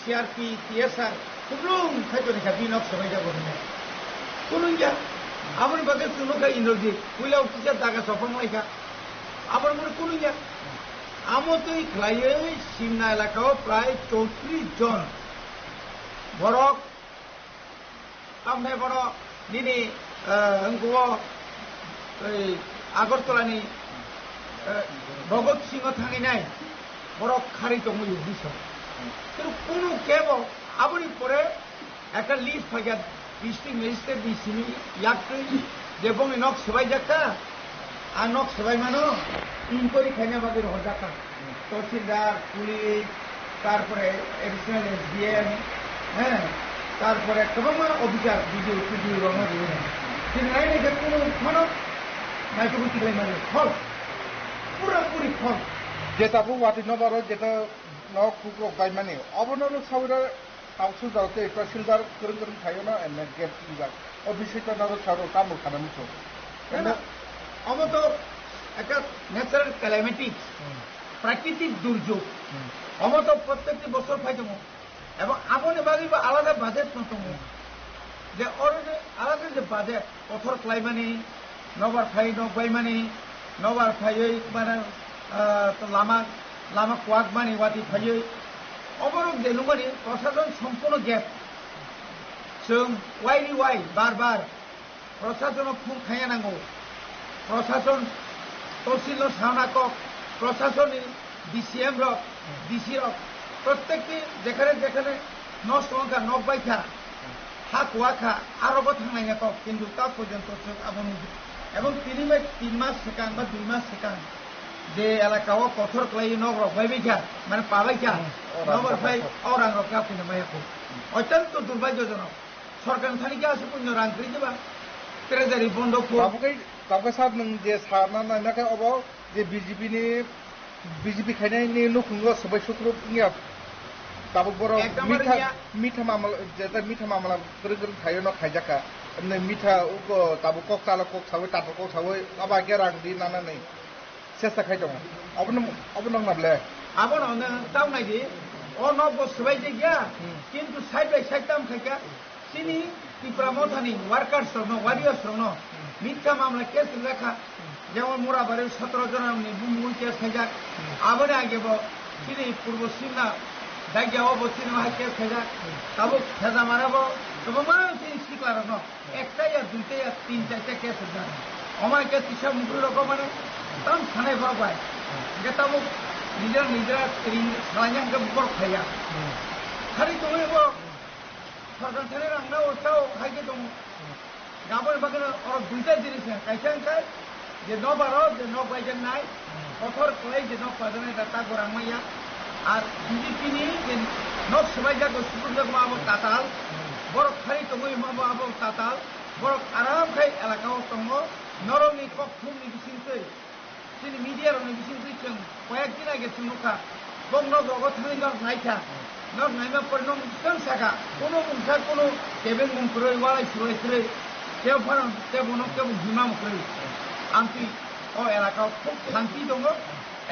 Speaker 13: সিআরপি টিএসআর খুবলুম খাইতো দেখা বিনক সবাই যাবো কোনো আপনি বাকি তুলুকা ইন্দ্রজিৎ কুইলা অফিসের দাগা সফল লাইকা আপনার মনে কোনো আমতই খাইয়ে সিমনা এলাকাও প্রায় 34 জন বরক আমনে বড় দিনে আগরতলানি ভগৎ সিংহ থাকি নাই বড় খারি তমুই দিছ কিন্তু কোনো কেবল আপনি পরে একটা লিস্ট থাকে ডিস্ট্রিক্ট ম্যাজিস্ট্রেট দিছিনি ইয়াকই যে বঙ্গে নক সবাই যাকা আর নক সবাই মানো ইনকোয়ারি খাইনা বাদের হজাকা তহসিলদার পুলিশ তারপরে এডিশনাল এসডিএম হ্যাঁ তারপরে গোबां অফিসার বিডিও পিডিও রঙা দিয়ে কিন্তু নাই যে কোনো মানব নাইটুকু টিকলাই মানে ফল পুরোপুরি ফল
Speaker 14: যেটা ওয়াটি নবারো যেটা নক কুকো গাইমানি অবনর সাউরা কাউন্সিল দাওতে তহসিলদার করুন থাইও না এন্ড গেট লিডার অফিসটা নারো সারো কামো খানামুছো
Speaker 13: অমত একটা ন্যাচারাল ক্যালামিটিস প্রাকৃতিক দুর্যোগ অমত প্রত্যেকটি বছর ফাইতম এবং আপনি বাগিব আলাদা বাজেট নতম যে আলাদা যে বাজেট পথর ক্লাইমানি নবার ফাই নবাইমানি নবার ফাইই মানে লামা কোয়াক মানি ওয়াটি ফাইই অবরোধ দেলুমানি প্রশাসন সম্পূর্ণ গ্যাপ जों वाई बार प्रशासन फुं खाया नांगौ प्रशासन तहसिल सावनाक प्रशासन ডিসিএম রক ডিসি রক প্রত্যেকটি যেখানে নষ্ট সংখ্যা নক বাইখা হা কুয়াখা আরব থানায় কক কিন্তু তা পর্যন্ত আপনি এবং 3 মাস সেকান বা 2 মাস সেকান যে এলাকাও পথর ক্লাই নক রক বাইখা মানে পাবাইখা নগর ভাই অরাং রকা ফিনে মায়াকো অত্যন্ত দুর্ভাগ্যজনক সরকার থানিকে আছে পুণ্য রাংক্রি দিবা ট্রেজারি বন্ধ
Speaker 14: তাবকে সাব নং যে সারনা নানাকে অব যে বিজেপি খাইনাयनि नुखुंगो सबाय सुख्रुब निया ताबो बर मिठा मामला जेता मिठा मामला गरगरं थायो न खायजाका ने मिठा उको ताबो कक चाला कक सावै तातो कक सावै आबा गेरां दि नानानै सेस्ता खाइ दङ अबन नाबले
Speaker 13: आबन तावनाय दि अ न बसबाय जे गया किन्तु साइड बाय साइड ताम खायका सिनि पिप्रामथानि वार्कार्स न वारियर्स न मिठा मामला केस लेखा যেমন মোরাবাড়ির 17 জনের বুমুল কেস খাইজাক আবার আগে চিনি পূর্ব সিমনা জায়গাও সিনেমা কেস খেজা তাবো খেজা মারাবো তবে চিনি শিখলার একটাই আর দুইটাই আর তিন চারটা কেস হচ্ছে আমার কেস হিসাব মুখের রকম মানে তাম থানায় পাবায় এটা তাবো নিজেরা সালাইকে বড় খাইয়া খালি তুমি সরকার থানে রান্না ওটাও খাইকে দম গাবর বাগানে ওর দুইটা জিনিস কাইছেন খাই যে ন বারো যে ন পাইছেন নাই পথর কলাই যে ন পাইছেন তা গোরাং মাইয়া আর বিজেপি নিয়ে যে ন সবাই যাক সুপুর যাক মাবো তাতাল বড় খালি তুমি মাবো আবো তাতাল বড় আরাম খাই এলাকাও দङ নরমনি কখুমনি বিসিংসै তিনি মিডিয়ার অনেক বিসিংসै जों কয়েকদিন আগে শুনুখা বংন জগৎ থানি নর নাইখা নর নাইমা পরিণম जों সাকা কোনো মুখা কোনো কেবেন মুখরই ওয়ালাই সুরাইছরে কেউ ফারন কেউ বনো কেউ বিমা মুখরই আমতি ও এলাকাও খুব শান্তি দङ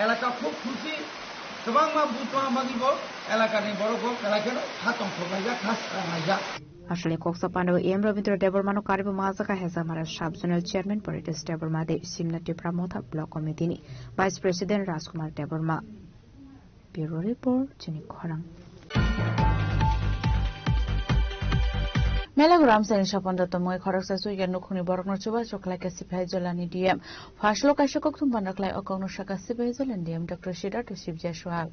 Speaker 13: এলাকা খুব খুশি गोबां मा बुथमा मागिब एलाकानि बर'खौ एलाकायाव हातम सबायजा खास रायजा
Speaker 3: আসলে কক্সা পান্ডব এম রবীন্দ্র দেববর্মানো কারিব মাজাকা হেজামারা সাব জোনাল চেয়ারম্যান পরিটেস দেববর্মা দে সিমনা টিপ্রা মথা ব্লক কমিটিনি vice president Rajkumar Debbarma bureau report চিনি খরাং
Speaker 5: মেলাগুড় আমসানি সাপন্দতময় খরকসা সুইগা নুখুনি বরকন চুবা চকলাইকা সিপাহি জলানি ডিএম ফাসলো কাইশকক তুমবান্ডাকলাই অকংনো শাখা সিপাহি জলানি ডিএম ডক্টর সিদ্ধার্থ শিবজিয়া সোহাগ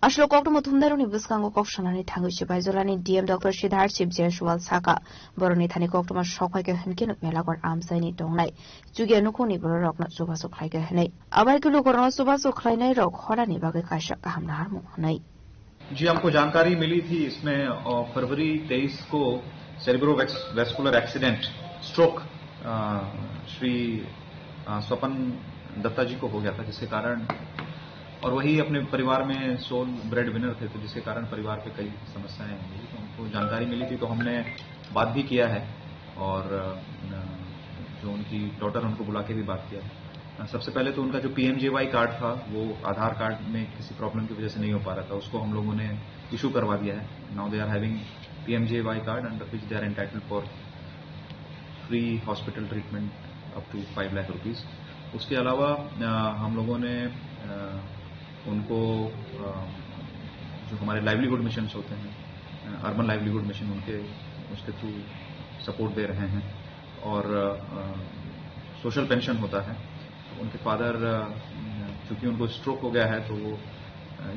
Speaker 3: আসলে কক্টম থুমদারনি বুসকাঙ্গ ককসানানি থাঙ্গি সিপাহি জলানি ডিএম ডক্টর সিদ্ধার্থ শিবজিয়া সোহাল সাকা বরনি থানি কক্টমা সখাইকে হনকেন মেলাগুড় আমসানি দंनाय जुगिया नुखुनि बरकन चुबा चखलाइका हनै आबाइकुलो करन चुबा चखलाइनाय रक खरानि बागै काशा गाहामना हारमु हनै
Speaker 15: जी हमको जानकारी मिली थी इसमें फरवरी 23 को सेरेब्रोवैस्कुलर एक्सीडेंट स्ट्रोक श्री स्वपन दत्ता जी को हो गया था, जिसके कारण और वही अपने परिवार में सोल ब्रेड विनर थे, तो जिसके कारण परिवार पे कई समस्याएं हुई। तो हमको जानकारी मिली थी तो हमने बात भी किया है और जो उनकी डॉटर उनको बुला के भी बात किया है। सबसे पहले तो उनका जो PMJY कार्ड था वो आधार कार्ड में किसी प्रॉब्लम की वजह से नहीं हो पा रहा था, उसको हम लोगों ने इशू करवा दिया है। Now they are having PMJY card under which they are entitled for free hospital treatment up to 5 lakh rupees। उसके अलावा हम लोगों ने उनको जो हमारे लाइवलीहुड मिशन होते हैं, अर्बन लाइवलीहुड मिशन, उसके थ्रू सपोर्ट दे रहे हैं और सोशल पेंशन होता है। उनके फादर चूंकि उनको स्ट्रोक हो गया है तो वो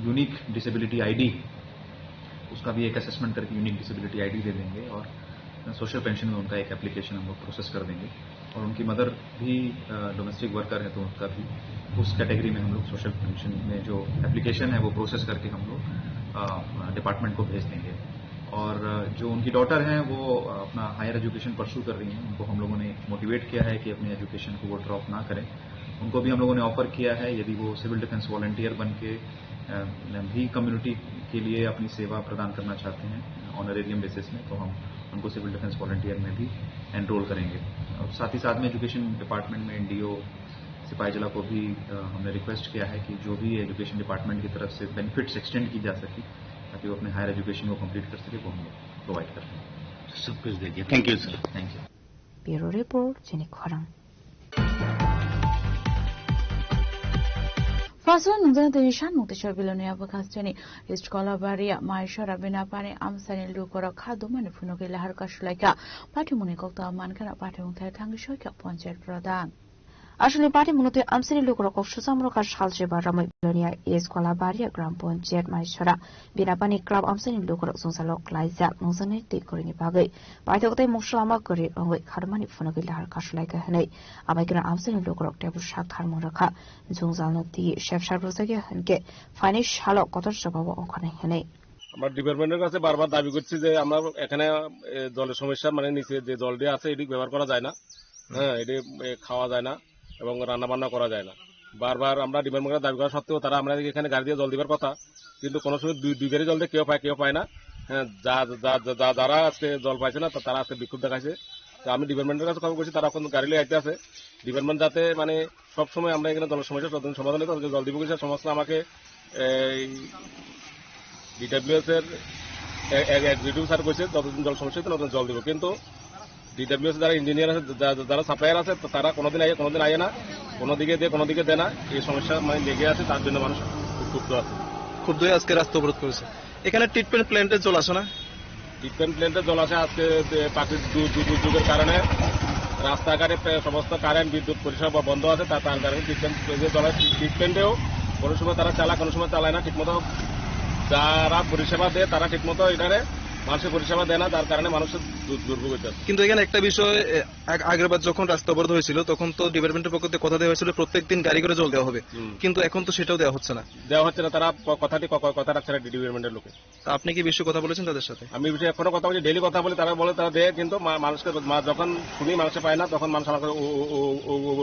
Speaker 15: यूनिक डिसेबिलिटी आईडी, उसका भी एक असेसमेंट करके यूनिक डिसेबिलिटी आईडी दे देंगे और सोशल पेंशन में उनका एक एप्लीकेशन हम लोग प्रोसेस कर देंगे। और उनकी मदर भी डोमेस्टिक वर्कर है तो उसका भी उस कैटेगरी में हम लोग सोशल पेंशन में जो एप्लीकेशन है वो प्रोसेस करके हम लोग डिपार्टमेंट को भेज देंगे। और जो उनकी डॉटर हैं वो अपना हायर एजुकेशन परस्यू कर रही हैं, उनको हम लोगों ने मोटिवेट किया है कि अपनी एजुकेशन को वो ड्रॉप ना करें। उनको भी हम लोगों ने ऑफर किया है यदि वो सिविल डिफेंस वॉलंटियर बन के भी कम्युनिटी के लिए अपनी सेवा प्रदान करना चाहते हैं ऑनरेरियम बेसिस में, तो हम उनको सिविल डिफेंस वॉलंटियर में भी एनरोल करेंगे। और साथ ही साथ में एजुकेशन डिपार्टमेंट में NDO सिपाही जिला को भी हमने रिक्वेस्ट किया है कि जो भी एजुकेशन डिपार्टमेंट की तरफ से बेनिफिट्स एक्सटेंड की जा सके ताकि वो अपने हायर एजुकेशन को कंप्लीट कर सके, वो हम लोग प्रोवाइड करते हैं। सब कुछ देखिए। Thank you sir. Thank you.
Speaker 3: Bureau report चिनी खरांग
Speaker 5: Fasal nungzana tenishan muktishar bilonia bakastani iskola baria maishara binapani amsani lukora khadu mani funoge lahar kashulaika patimuni kokta mankana patimung thai thangishoika panchayat pradhan
Speaker 3: আসলে party মূলত আমসিনি লোকর কক্সসামরকার সালজে বারামই বিলনিয়া এসকলা বারিয়া গ্রাম panchayat Maisra Binapani club আমসিনি লোকর সংসালক লাইজা নজনে তে করিনি বাগৈ পাইথকতাই মুসলামা করে রঙ্গই খারমানি ফুনগি লাহার কাশলাইকা হनै আবাইকনা আমসিনি লোকর টেবু শাক থারমু রাখা জংজালনো তি শেফসার রোজাগে হনকে ফাইনিশ শালো কতর জবাব অখনে হनै
Speaker 16: আমরা ডিপার্টমেন্টের কাছে বারবার দাবি করছি যে আমরা এখানে জলের সমস্যা মানে নিচে যে জলটি আছে এটি ব্যবহার করা যায় না, হ্যাঁ এটি খাওয়া যায় না এবং রান্না বান্না করা যায় না। বারবার আমরা ডিপার্টমেন্টের দাবি করা সত্ত্বেও তারা আমরা এখানে গাড়ি দিয়ে জল দিবার কথা, কিন্তু কোনো সময় দুই গাড়ি জল দিয়ে কেউ পায় না। হ্যাঁ যারা আজকে জল পাইছে না তারা আজকে বিক্ষোভ দেখাইছে। তো আমি ডিপার্টমেন্টের কাছে খবর করছি তারা এখন গাড়ি লিয়ে আইতে আছে। ডিপার্টমেন্ট যাতে মানে সবসময় আমরা এখানে জলের সমস্যা সমাধানে তাদেরকে জল দিব কিছু সমস্যা আমাকে DWS এর এক্সিকিউটিভ স্যার কইছে যতদিন জল সমস্যা হচ্ছে ততদিন জল দিব, কিন্তু DWS যারা ইঞ্জিনিয়ার আছে যারা সাপ্লায়ার আছে তারা কোনোদিন আয় না, কোনো দিকে দেয় না, এই সমস্যা মানে লেগে আছে, তার জন্য মানুষ খুব ক্ষুব্ধ আছে।
Speaker 17: ক্ষুব্ধ হয়ে আজকে রাস্তা অবরোধ করেছে। এখানে ট্রিটমেন্ট প্ল্যান্টে জল আসে না?
Speaker 16: ট্রিটমেন্ট প্ল্যান্টে জল আসে আজকে প্রাকৃতিক দুর্যোগের কারণে রাস্তাঘাটে সমস্ত কারেন্ট বিদ্যুৎ পরিষেবা বন্ধ আছে, তার কারণে ট্রিটমেন্টেও কোনো সময় তারা চালায়, কোনো সময় চালায় না ঠিকমতো। যারা পরিষেবা দেয় তারা ঠিকমতো এখানে মানুষের পরিষেবা দেয় না, যার কারণে মানুষের দুর্ভোগ হচ্ছে।
Speaker 17: কিন্তু এখানে একটা বিষয়, আগেরবার যখন রাস্তা অবরোধ হয়েছিল তখন তো ডিপার্টমেন্টের পক্ষ থেকে কথা দেওয়া হয়েছিল প্রত্যেকদিন গাড়ি করে জল দেওয়া হবে, কিন্তু এখন তো সেটাও দেওয়া হচ্ছে না।
Speaker 16: তারা কথা রাখছে না ডিপার্টমেন্টের লোকে।
Speaker 17: আপনি কি বিষয়ে কথা বলেছেন তাদের সাথে?
Speaker 16: আমি বিষয়ে এখনো কথা বলছি, ডেইলি কথা বলি, তারা বলে তারা দেয়, কিন্তু মানুষকে যখন শুনি মানুষে পায় না তখন মানুষ আমাকে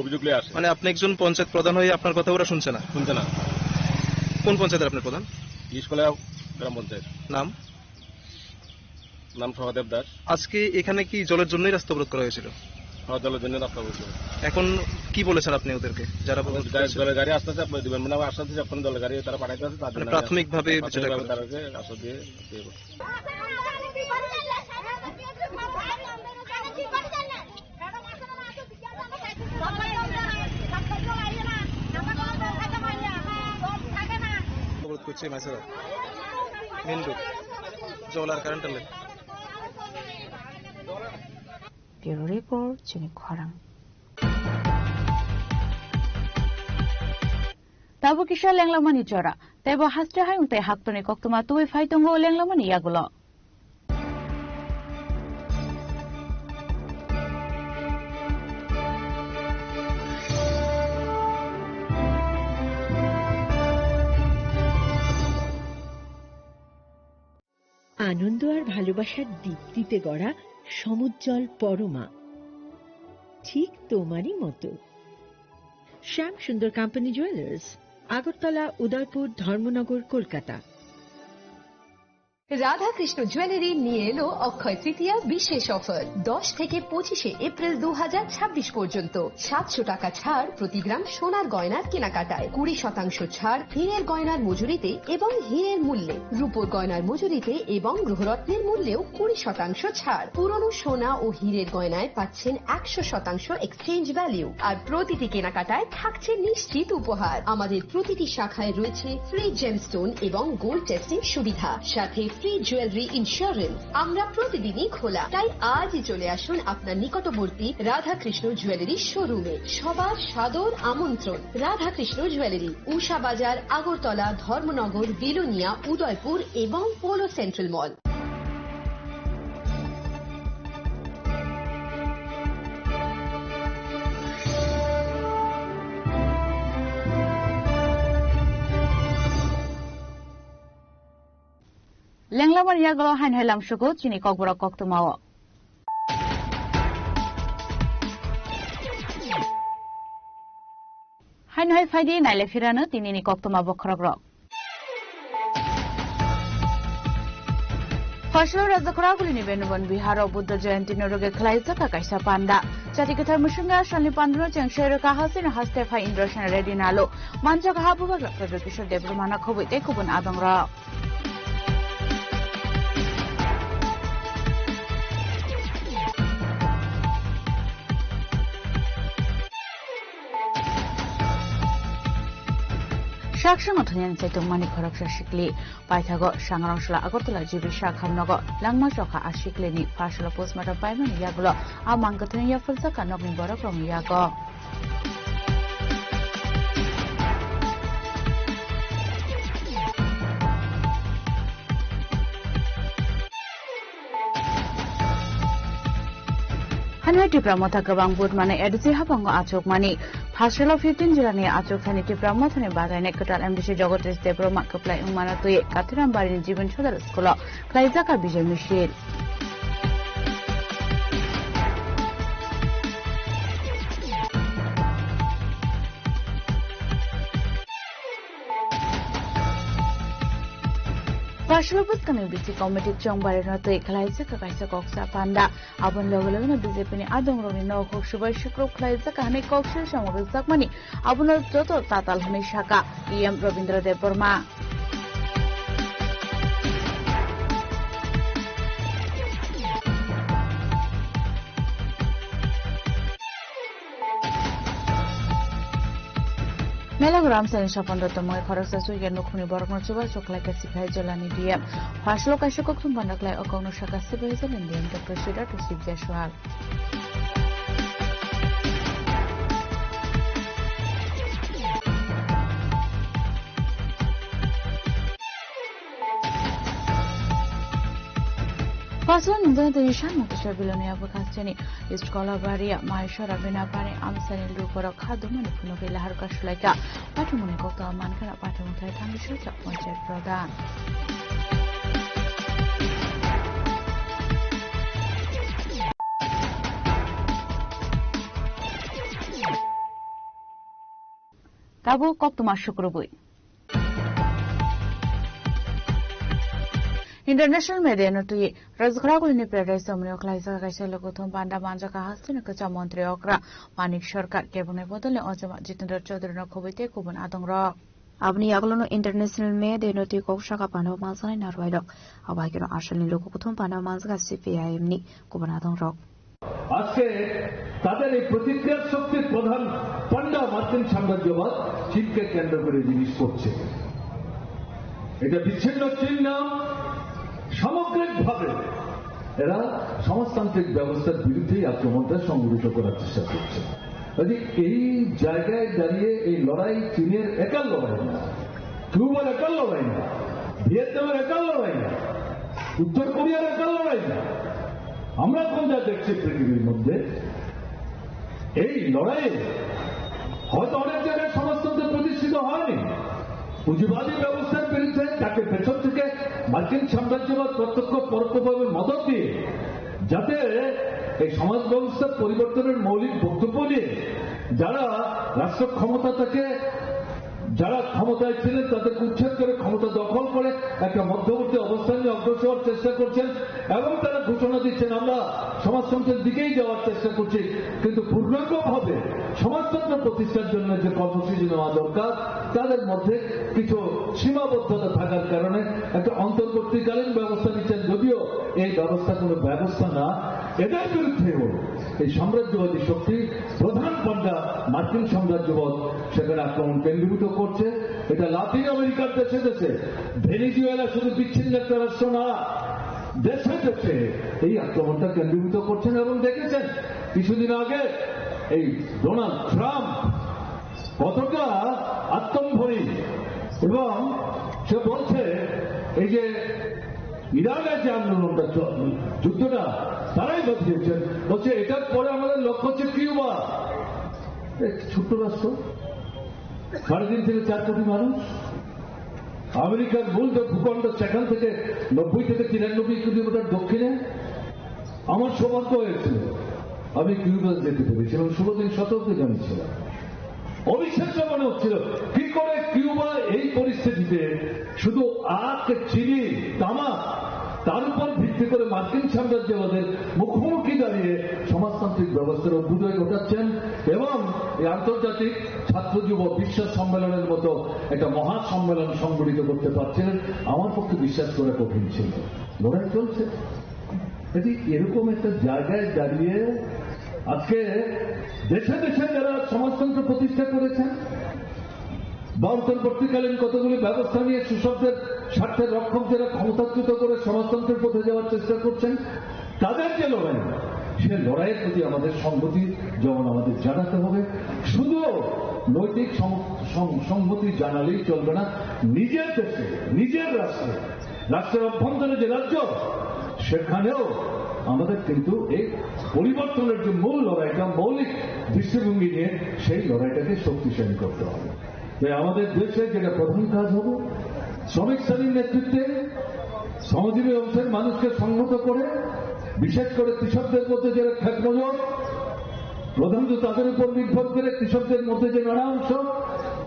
Speaker 16: অভিযোগ নিয়ে আসে।
Speaker 17: মানে আপনি একজন পঞ্চায়েত প্রধান হয়ে আপনার কথা ওরা শুনছে না? কোন পঞ্চায়েতের আপনার প্রধান?
Speaker 16: স্কুলে গ্রাম পঞ্চায়েত। নাম সহদেব দাস।
Speaker 17: আজকে এখানে কি জলের জন্যই রাস্তা অবরোধ করা হয়েছিল?
Speaker 16: জলের জন্য রাস্তা অবরোধ।
Speaker 17: এখন কি বলেছেন আপনি ওদেরকে? যারা
Speaker 16: জলের গাড়ি আসতেছে আসতেছে, এখন জলের গাড়ি তারা পাঠাইতে আছে,
Speaker 17: প্রাথমিক ভাবে
Speaker 16: আসো দিয়ে
Speaker 17: অবরোধ করছে মাইসারা মেন রোড, জল আর কারেন্টের লাইন।
Speaker 3: ব্যুরো রিপোর্ট চিনি খরাং।
Speaker 5: Tabo kisha lenglamani chora. Tebo hastra hayung te haktoni koktuma tuwi faitongo lenglamani yagulo.
Speaker 1: আনন্দ আর ভালোবাসার দীপ্তিতে গড়া সমুজ্জ্বল পরমা, ঠিক তোমারই মতো। শ্যাম সুন্দর company jewellers, Agartala, Udaipur, Dharmanagar, Kolkata.
Speaker 18: Radhakrishna jewellery নিয়ে এলো অক্ষয় তৃতীয়া বিশেষ অফার। 10 থেকে 25 এপ্রিল 2026 পর্যন্ত 700 টাকা ছাড় প্রতি গ্রাম সোনার গয়নার কেনাকাটায়, 20% ছাড় হীরের গয়নার মজুরিতে এবং হীরের মূল্যে, রূপোর গয়নার মজুরিতে এবং গ্রহরত্নের মূল্যেও 20% ছাড়। পুরনো সোনা ও হীরের গয়নায় পাচ্ছেন 100% এক্সচেঞ্জ ভ্যালু, আর প্রতিটি কেনাকাটায় থাকছে নিশ্চিত উপহার। আমাদের প্রতিটি শাখায় রয়েছে ফ্রি জেমস্টোন এবং গোল্ড টেস্টিং সুবিধা, সাথে ফ্রি জুয়েলারি ইন্স্যুরেন্স। আমরা প্রতিদিনই খোলা, তাই আজই চলে আসুন আপনার নিকটবর্তী রাধাকৃষ্ণ জুয়েলারি শোরুমে। সবার সাদর আমন্ত্রণ। রাধাকৃষ্ণ জুয়েলারি, উষা বাজার, আগরতলা, ধর্মনগর, বিলোনিয়া, উদয়পুর এবং পোলো সেন্ট্রাল মল।
Speaker 5: Lenglaman yagulo hain helam shugo chini kokbora koktumawo. Hain hoi faidi naile firano tinini koktuma bokhrogrok. ফসল রাজ্যকরাগুলি বেনুবন বিহার ও বুদ্ধ জয়ন্তী নরগে খেলাইছে কাকাইসা পান্ডা জাতিকথার মুসুঙ্গা শালি পান্ডুর চেংশের কাহাসিন হাস্তে ফাই ইন্দ্রসেন রেডি নালো মানজা কাহাবুবা ডক্টর কিশোর দেবরমানা খবইতে কুবুন আদংরা শাকসংগঠনের চৈতন্যমানি খরকসা শিকলি পাইথাগ সাংরাংশলা আগরতলা জিবি শাখামনগ লাংমা চখা আশিকলিনি ফাসলা পোস্টমর্টম পাইমানি ইয়াগুলো আমাঙ্গথনি ইয়াফলসা কানগনি বড় ক্রম ইয়াগ টিপ্রামথা গোবাং বুধমানে এডিসি হাবাঙ্গ আচকমানি ফাসলা 15 জিলানি আচকথানি টিপ্রামথনে বাগাইনে কটাল এমডিসি জগতেশ দেবরমা কপ্লাই উমানা তুই কাথিরামবাড়িনি জীবন সদর স্কুল ক্লাইজাকা বিজয় মিছিল Paslobuskan BC Committee Chongbare no tei khlaisa ka kaisa koksa panda abon logolog no BJP ni adong roni no khok subai shukro khlaisa ka hane koksha samagil sakmani abonor joto tatal hane shaka EM Rabindra Deborma Melagram sen Shapando Tomoy Korasa Suya Nukuni Borgnochuba Choklaka Sipai Jolani DM. Hashloka Shokok Bandaklai Okono Shaka Sibai Indian to proceed to Sip Joshua. Pasun nunggu tulisan mukasar bilonia bekasini iskola baria maishara bina pani amsani lupora khadu mani puno ke lahar kasulaika patumuni kota aman kara patumutai thangi sujak pancayat pradhan. Tabu kok tumasuk rubui. International media notui Razgragul ni Paradise Omni Oklaisa Kaisha Lokuthum Panda Manjaka Hastin Kacha Montri Okra Manik Sarkar Kebune Bodole Ojama Jitendra Chaudhary no Khobite Kubun Atongra
Speaker 3: Abni Aglono International media notui Kokshaka Panda Manzai Narwaidok Abakino Ashali Lokuthum Panda Manjaka CPIM ni Kubun Atongra
Speaker 19: আজকে তাদের এই প্রতিক্রিয়ার শক্তির প্রধান পান্ডা মার্কিন সাম্রাজ্যবাদ চীনকে কেন্দ্র করে জিনিস করছে এটা বিচ্ছিন্ন চীন না সামগ্রিকভাবে এরা সমাজতান্ত্রিক ব্যবস্থার বিরুদ্ধে আক্রমণটা সংগঠিত করার চেষ্টা করছে এই জায়গায় দাঁড়িয়ে এই লড়াই চীনের একার লড়াই না কিউবার একার লড়াই না ভিয়েতনামের একার লড়াই না উত্তর কোরিয়ার একার লড়াই না আমরা এখন যা দেখছি পৃথিবীর মধ্যে এই লড়াইয়ে হয়তো অনেক জায়গায় সমাজতন্ত্র প্রতিষ্ঠিত হয়নি পুঁজিবাদী ব্যবস্থার বিরুদ্ধে তাকে পেছন থেকে মার্কিন সাম্রাজ্যবাদ প্রত্যক্ষ পরোক্ষভাবে মদত দিয়ে যাতে এই সমাজ ব্যবস্থার পরিবর্তনের মৌলিক বক্তব্য নিয়ে যারা রাষ্ট্র ক্ষমতা থেকে যারা ক্ষমতায় ছিলেন তাদেরকে উচ্ছেদ করে ক্ষমতা দখল করে একটা মধ্যবর্তী অবস্থান নিয়ে অগ্রসর হওয়ার চেষ্টা করছেন এবং তারা ঘোষণা দিচ্ছেন আমরা সমাজতন্ত্রের দিকেই যাওয়ার চেষ্টা করছি কিন্তু পূর্ণাঙ্গভাবে সমাজতন্ত্র প্রতিষ্ঠার জন্য যে কর্মসূচি নেওয়া দরকার তাদের মধ্যে কিছু সীমাবদ্ধতা থাকার কারণে একটা অন্তর্বর্তীকালীন ব্যবস্থা নিচ্ছেন যদিও এই ব্যবস্থা কোনো ব্যবস্থা না এদের বিরুদ্ধেও এই সাম্রাজ্যবাদী শক্তি প্রধান পান্ডা মার্কিন সাম্রাজ্যবাদ সেখানে আক্রমণ কেন্দ্রীভূত করছে এটা লাতিন আমেরিকার দেশে দেশে ভেনেজুয়েলা শুধু বিচ্ছিন্ন একটা রাষ্ট্র না দেশে দেশে এই আক্রমণটা কেন্দ্রীভূত করছেন এবং দেখেছেন কিছুদিন আগে এই ডোনাল্ড ট্রাম্প কতটা আত্মম্ভরী এবং সে বলছে এই যে ইরানের যে আন্দোলনটা যুদ্ধটা তারাই বাঁচিয়েছেন বলছে এটার পরে আমাদের লক্ষ্য হচ্ছে কিউবা ছোট্ট রাষ্ট্র 3.5 থেকে 4 কোটি মানুষ আমেরিকার মূল যে ভূখণ্ড সেখান থেকে 90 থেকে 93 কিলোমিটার দক্ষিণে আমার সৌভাগ্য হয়েছিল আমি কিউবা যেতে পেরেছিলাম 16 দিন 17 দিন আমি ছিলাম অবিশ্বাস্য মনে হচ্ছিল কি করে কিউবা এই পরিস্থিতিতে শুধু আখ চিনি তামাক তার উপর ভিত্তি করে মার্কিন সাম্রাজ্যবাদের মুখোমুখি দাঁড়িয়ে সমাজতান্ত্রিক ব্যবস্থার অভ্যুদয় ঘটাচ্ছেন এবং এই আন্তর্জাতিক ছাত্র যুব বিশ্ব সম্মেলনের মতো একটা মহা সম্মেলন সংগঠিত করতে পারছিলেন আমার পক্ষে বিশ্বাস করা কঠিন ছিল লড়াই চলছে এটি এরকম একটা জায়গায় দাঁড়িয়ে আজকে দেশে দেশে যারা সমাজতন্ত্র প্রতিষ্ঠা করেছেন বা অন্তর্বর্তীকালীন কতগুলি ব্যবস্থা নিয়ে সুশব্দের স্বার্থের রক্ষক যারা ক্ষমতাচ্যুত করে সমাজতন্ত্রের পথে যাওয়ার চেষ্টা করছেন তাদের যে লড়াই সে লড়াইয়ের প্রতি আমাদের সংহতি যেমন আমাদের জানাতে হবে শুধু নৈতিক সংহতি জানালেই চলবে না নিজের দেশে নিজের রাষ্ট্রে রাষ্ট্রের অভ্যন্তরে যে রাজ্য সেখানেও আমাদের কিন্তু এই পরিবর্তনের যে মূল লড়াইটা মৌলিক দৃষ্টিভঙ্গি নিয়ে সেই লড়াইটাকে শক্তিশালী করতে হবে তাই আমাদের দেশে যেটা প্রধান কাজ হবে শ্রমিক শ্রেণীর নেতৃত্বে শ্রমজীবী অংশের মানুষকে সংহত করে বিশেষ করে কৃষকদের মধ্যে যারা ক্ষেত মজুর প্রধানত তাদের উপর নির্ভর করে কৃষকদের মধ্যে যে নানা অংশ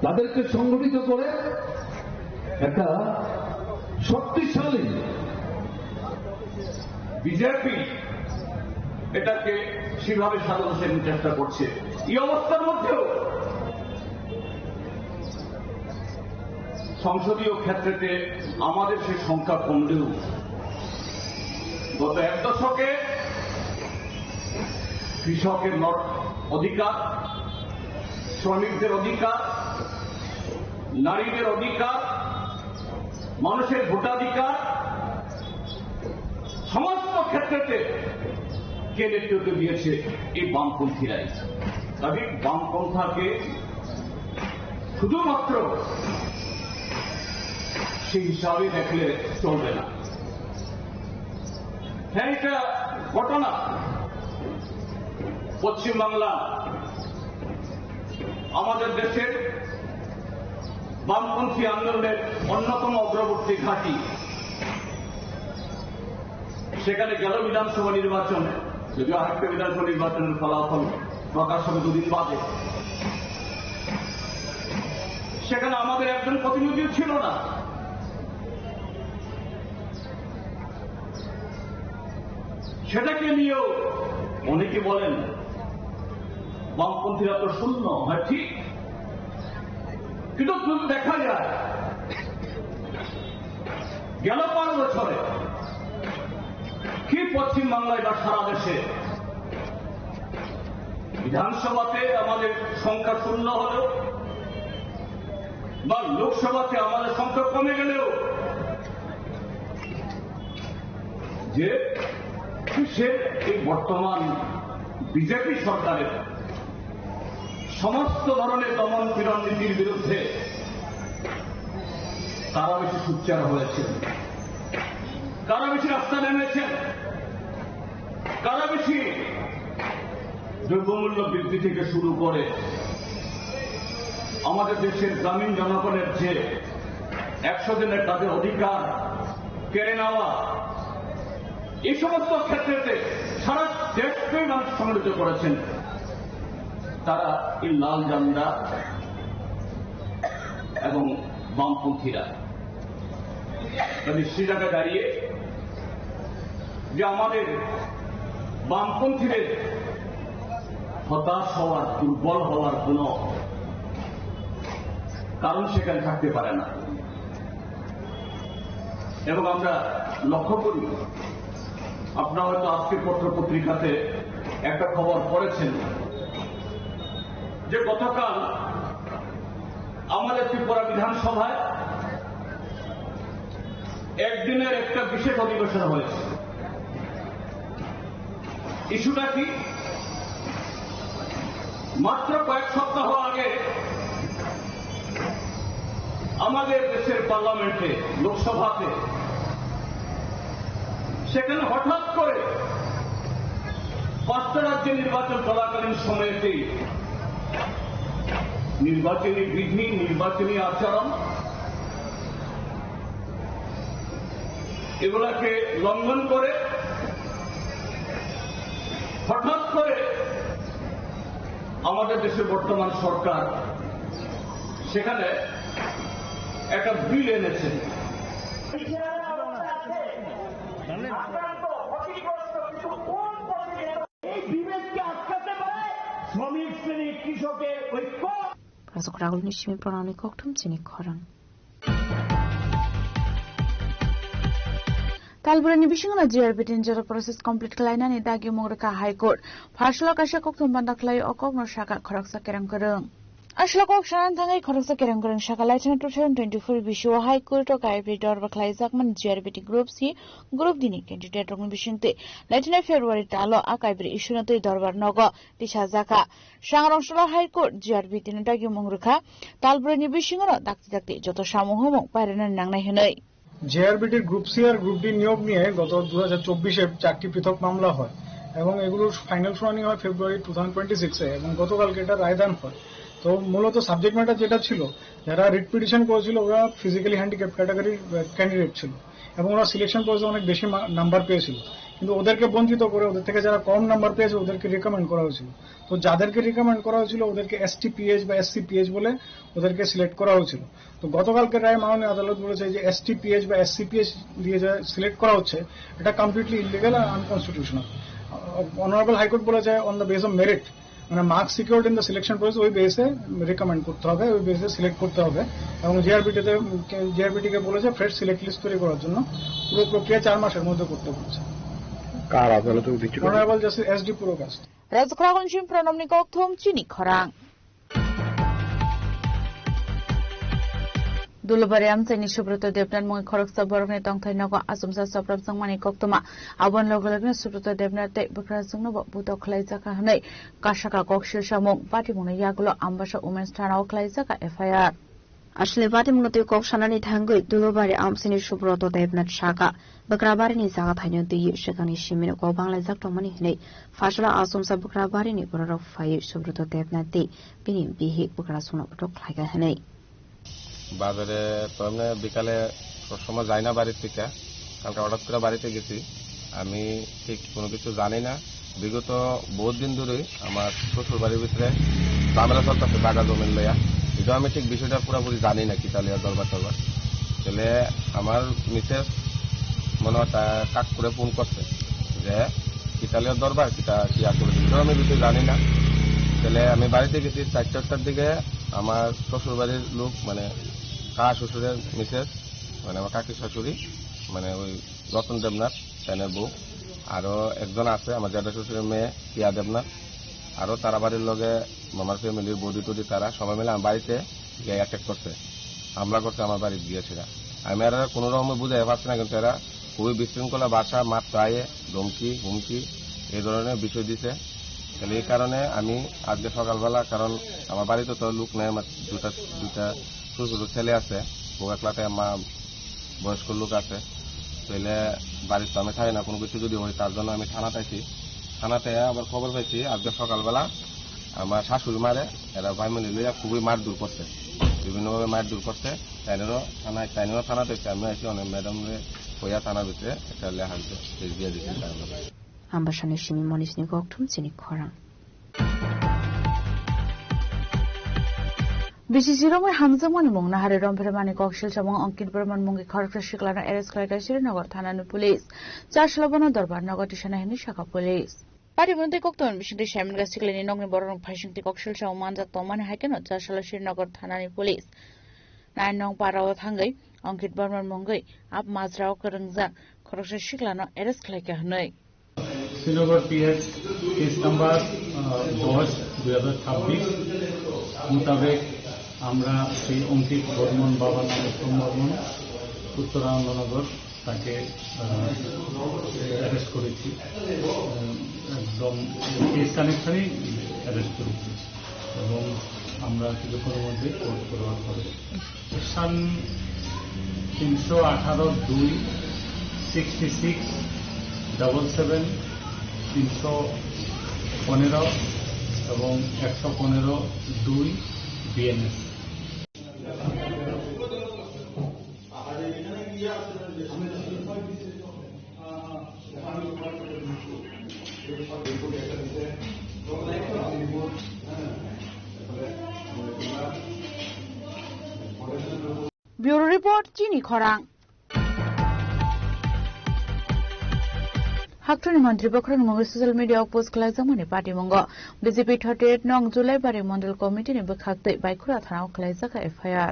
Speaker 19: তাদেরকে সংগঠিত করে একটা শক্তিশালী
Speaker 20: বিজেপি এটাকে সেভাবে সাজানোর চেষ্টা করছে এই অবস্থার মধ্যেও সংসদীয় ক্ষেত্রেতে আমাদের সে সংখ্যা কমলেও গত 1 দশকে কৃষকের অধিকার শ্রমিকদের অধিকার নারীদের অধিকার, মানুষের ভোটাধিকার সমস্ত ক্ষেত্রে কে নেতৃত্ব দিয়েছে? এই বামপন্থীরাই। তবে বামপন্থাকে শুধুমাত্র সেই হিসাবে দেখলে চলবে না। হ্যাঁ, এটা ঘটনা পশ্চিমবাংলা আমাদের দেশের বামপন্থী আন্দোলনের অন্যতম অগ্রবর্তী ঘাঁটি। সেখানে গেল বিধানসভা নির্বাচনে, যদিও আরেকটা বিধানসভা নির্বাচনের ফলাফল প্রকাশ হবে দুদিন বাদে, সেখানে আমাদের একজন প্রতিনিধিও ছিল না। সেটাকে নিয়েও অনেকে বলেন বামপন্থীরা তো শূন্য। হয় ঠিক, কিন্তু দেখা যায় গেল 5 বছরে কি পশ্চিমবাংলায় বা সারা দেশে বিধানসভাতে আমাদের সংখ্যা শূন্য হলেও বা লোকসভাতে আমাদের সংখ্যা কমে গেলেও যে দেশের এই বর্তমান বিজেপি সরকারের সমস্ত ধরনের দমন পীড়ন নীতির বিরুদ্ধে কারা বেশি সোচ্চার হয়েছেন, কারা বেশি রাস্তা নেমেছেন, কারা বেশি দ্রব্যমূল্য বৃদ্ধি থেকে শুরু করে আমাদের দেশের গ্রামীণ জনগণের যে 100 দিনের তাদের অধিকার কেড়ে নেওয়া, এই সমস্ত ক্ষেত্রে সারা দেশকে মানুষ সংগঠিত করেছেন, তারা এই লাল ঝান্ডা এবং বামপন্থীরা। সে জায়গায় দাঁড়িয়ে যে আমাদের বামপন্থীদের হতাশ হওয়ার, দুর্বল হওয়ার কোন কারণ সেখানে থাকতে পারে না। এবং আমরা লক্ষ্য করি, আপনারা হয়তো আজকের পত্র পত্রিকাতে একটা খবর পড়েছেন যে গতকাল আমাদের ত্রিপুরা বিধানসভায় একদিনের একটা বিশেষ অধিবেশন হয়েছে। ইস্যুটা কি? মাত্র কয়েক সপ্তাহ আগে আমাদের দেশের পার্লামেন্টে, লোকসভাতে, সেখানে হঠাৎ করে 5টা রাজ্যের নির্বাচন চলাকালীন সময়েতেই নির্বাচনী বিধি, নির্বাচনী আচরণ এগুলাকে লঙ্ঘন করে হঠাৎ করে আমাদের দেশের বর্তমান সরকার সেখানে একটা বিল এনেছে।
Speaker 12: এই বিবেককে আটকাতে পারে শ্রমিক শ্রেণী, কৃষকের ঐক্য।
Speaker 3: Razokra Nishimi Pranani Koktum Chini Koran. Talburani Bishingana GRB Tinjara process complete Kalina Nidagi Moraka High Court. Partial Kasha Koktum Bandaklai Okok Shaka Koraksa Kerankarung. Ashlakok Shan Tangai Koraksa Kerankarung Shaka Lighten 2024 Bishu High Court of Hybrid or Klai Zakman GRBT Group C Group Dini candidate Roman Bishinte. Latin February Talo Akabri Ishunate Dorvar Nogo Tishazaka. Shangaronshala High Court GRB Tinadagi Mongruka Talburani Bishingana Dakti Joto Shamuhomo Parana Nangna Hinai.
Speaker 21: জেআরবিটির group C আর group D নিয়োগ নিয়ে গত 2024-এ 4টি পৃথক মামলা হয় এবং এগুলোর ফাইনাল শুনানি হয় ফেব্রুয়ারি 2026-এ এবং গতকালকে এটা রায়দান হয়। তো মূলত সাবজেক্ট ম্যাটার যেটা ছিল, যারা রিট পিটিশন করেছিল ওরা ফিজিক্যালি হ্যান্ডিক্যাপ ক্যাটাগরির ক্যান্ডিডেট ছিল এবং ওরা সিলেকশন প্রসেসে অনেক বেশি নাম্বার পেয়েছিল, কিন্তু ওদেরকে বঞ্চিত করে ওদের থেকে যারা কম নাম্বার পেয়েছে ওদেরকে রিকমেন্ড করা হয়েছিল। তো যাদেরকে রিকমেন্ড করা হয়েছিল ওদেরকে এসটিপিএইচ বা এসসিপিএইচ বলে ওদেরকে সিলেক্ট করা হয়েছিল। তো গতকালকে রায় মাননীয় আদালত বলেছে যে এসটিপিএইচ বা এসসিপিএইচ দিয়ে যা সিলেক্ট করা হচ্ছে এটা কমপ্লিটলি ইলিগাল আর আনকনস্টিটিউশনাল। অনারেবল হাইকোর্ট বলেছে on the base of merit, মানে marks secured in the selection process, ওই বেসে রিকমেন্ড করতে হবে, ওই বেসে সিলেক্ট করতে হবে এবং জিআরবিটিকে বলেছে ফ্রেশ সিলেক্ট লিস্ট তৈরি করার জন্য পুরো প্রক্রিয়া 4 মাসের মধ্যে করতে বলছে।
Speaker 9: কার আদালতে দিচ্ছে?
Speaker 21: Honourable justice SD Purkayastha.
Speaker 5: রাজকরাগন শিম প্রণমনি কক্থম চিনি খরাং। Dulubari Amsani Subrata Devnan Moy Koroksa Borne Tongtainago Asumsa Sopram Sangmani Koktoma Abon Logolagna Subrata Devnate Bukrasungno Buto Klaizaka Hane Kashaka Kokshil Shamong Patimuna Yagulo Ambasha Women's Tana Klaizaka FIR
Speaker 3: Ashle Patimuna Kokshanani Tango Dulubari Amsani Subrata Devnat Shaka Bakrabari ni Zaga Taino the Shakani Shimino Gobang Lazakto Money Fashala Asumsa Bukrabari ni Guru of Fire Subrata Devnate Binim Bihi Bukrasuno Klaika Hane
Speaker 2: বাজারে তো আমরা বিকালে সবসময় যাই না বাড়ির থেকে কালকে হঠাৎ করে বাড়িতে গেছি আমি ঠিক কোনো কিছু জানি না বিগত বহুত দিন ধরে আমার শ্বশুর বাড়ির ভিতরে ঝামেলা চলতেছে জায়গা জমিন লইয়া এটা আমি ঠিক বিষয়টা পুরোপুরি জানি না কিতালিয়া দরবার টরবার তাহলে আমার মিসেস মনে হয় কাক করে ফোন করছে যে কিতালিয়া দরবার কিতা কিয়া করে দিল আমি বিষয় জানি না তাহলে আমি বাড়িতে গেছি 4টার দিকে আমার শ্বশুর বাড়ির লোক মানে কা শ্বশুরের মিসেস মানে আমার কাকি শাশুড়ি মানে ওই রতন দেবনাথ সেনের বউ আরো একজন আছে আমার জ্যাঠা শ্বশুরের মেয়ে কিয়া দেবনাথ আরো তারা বাড়ির লগে আমার ফ্যামিলির বডি টডি তারা সবাই মিলে আমার বাড়িতে গিয়ে অ্যাটাক করছে হামলা করছে আমার বাড়িতে গিয়েছিল আমি আর কোনো রকমে বুঝাই পারছি না কিন্তু এরা খুবই বিশৃঙ্খলা ভাষা মার প্রায় ধমকি হুমকি এই ধরনের বিষয় দিছে তাহলে এই কারণে আমি আজকে সকালবেলা কারণ আমার বাড়িতে তো লোক নেই আমার দুটা ছোট ছোট ছেলে আছে বোকাকলাতে আমার বয়স্ক লোক আছে তাহলে বাড়িতে আমি থাকি না কোনো কিছু যদি হয় তার জন্য আমি থানাতে আবার খবর পাইছি আজকে সকালবেলা আমার শাশুড়ি মারে এরা ভাই মিলে লইয়া খুবই মার দূর করছে বিভিন্নভাবে মার দূর করছে তাইনেও থানাতে আমি আছি অনেক ম্যাডাম হইয়া থানার ভিতরে একটা লেখা দিয়ে দিচ্ছি
Speaker 3: Ambassador Shimi Monisni Goktum Sini Korang.
Speaker 5: Bisisiromai Hamzamani Mung Nahari Rompermani Kokshil Chamong Ankit Burman Mungi Korkrashiklana Eres Klaika Shirinagar Thananu Police. Jashlabana Dorbar Nagatishana Hinishaka Police. Parimunte Kokton Bishindi Shamin Gasikli Nong Borong Pashinti Kokshil Shamanza Toman Haken Jashala Shirinagar Thanani Police. Nine Nong Parawa Hangai, Ankit Burman Mungi, Up Mazrao Karangza, Korkrashiklana Eres Klaika Hanoi.
Speaker 22: Srinagar PS case number 10/2026 মোতাবেক আমরা সেই অঙ্কিত বর্মন বাবার নামে বর্মন উত্তরানন্দনগর তাকে arrest করেছি একদম case কানেকশনই arrest করেছি এবং আমরা কিছুক্ষণের মধ্যে কোর্ট করবার পরে সেকশন 318(2)66 77 315 এবং 115(2) BNS
Speaker 5: Bureau Report Chini Khorang Haktoni Mantri Bokran Mongo social media post Klaizamani Party Mongo BJP 38 Nong July Bari Mondal Committee ni Bakhakte Baikura Thana Klaizaka FIR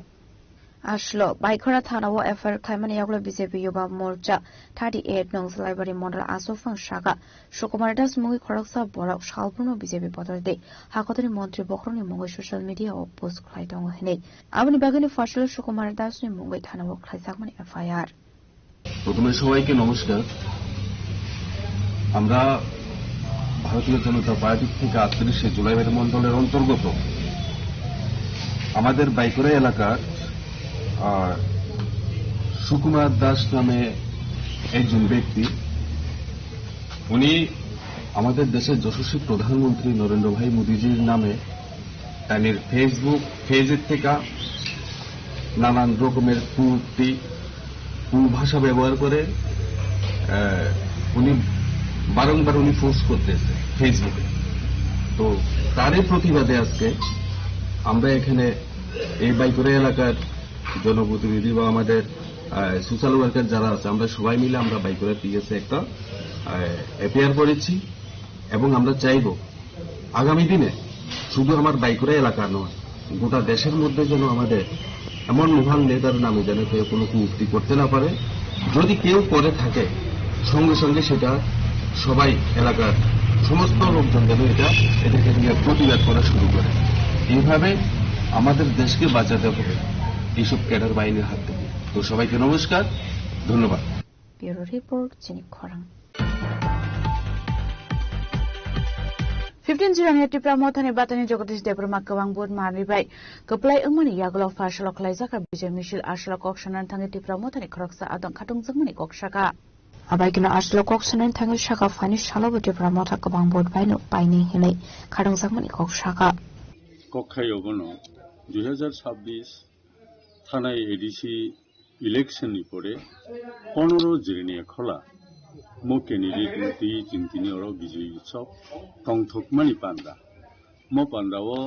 Speaker 3: Ashlo Baikura Thana FIR Klaimani Yaglo BJP Yuba Morcha 38 Nong July Bari Mondal Asofang Shaka Shokomardas Mongi Koroksa Borak Shalpuno BJP Potorde Hakotoni Mantri Bokran Mongo social media post Klaidong Hene Abani Bagani Fashil Shokomardas ni Mongo Thana Klaizakmani FIR
Speaker 23: প্রথমে সবাইকে নমস্কার আমরা ভারতীয় জনতা party থেকে 38 জুলাই বাড়ি মণ্ডলের অন্তর্গত আমাদের বাইকরা এলাকার সুকুমার দাস নামে একজন ব্যক্তি উনি আমাদের দেশের যশস্বী প্রধানমন্ত্রী নরেন্দ্র ভাই মোদীজির নামে তার ফেসবুক পেজের থেকে নানান রকমের ভাষা ব্যবহার করে উনি বারংবার উনি পোস্ট করতেছে ফেসবুকে তো তারই প্রতিবাদে আজকে আমরা এখানে এই বাইকরা এলাকার জনপ্রতিনিধি বা আমাদের সোশ্যাল ওয়ার্কার যারা আছে আমরা সবাই মিলে আমরা বাইকরা পিএসে একটা এফআইআর করেছি এবং আমরা চাইব আগামী দিনে শুধু আমার বাইকরা এলাকা নয় গোটা দেশের মধ্যে যেন আমাদের এমন মহান নেতার নামে যেন কেউ কোনো কুক্তি করতে না পারে যদি কেউ করে থাকে সঙ্গে সঙ্গে সেটা সবাই এলাকার সমস্ত লোকজন যেন এদেরকে নিয়ে প্রতিবাদ করা শুরু করে এইভাবে আমাদের দেশকে বাঁচাতে হবে এইসব ক্যাডার বাহিনীর হাত থেকে। তো সবাইকে নমস্কার, ধন্যবাদ।
Speaker 3: ব্যুরো রিপোর্ট, চিনি খরাং।
Speaker 5: 15 July Tipra Mothani Batani Jagadish Debrama Kawang Bod Maribai Kaplai Umani Yaglo Fashal Klaizaka Bijay Mishil Ashla Kokshanan Tangi Tipra Mothani Kroksa Adon Katung Zangmani Kokshaka Abaikina Ashla Kokshanan Tangi Shaka Fani Shalabu Tipra Motha Kawang Bod Baino Baini Hine Katung Zangmani Kokshaka
Speaker 4: Kokhayogono 2026 থানায় ADC ইলেকশননি পরে 15 জিরিনিয়া খোলা মো candidate Moti চিন্তিনি or বিজয়ী উৎসব টংথকমানি পান্ডা মো পান্ডাও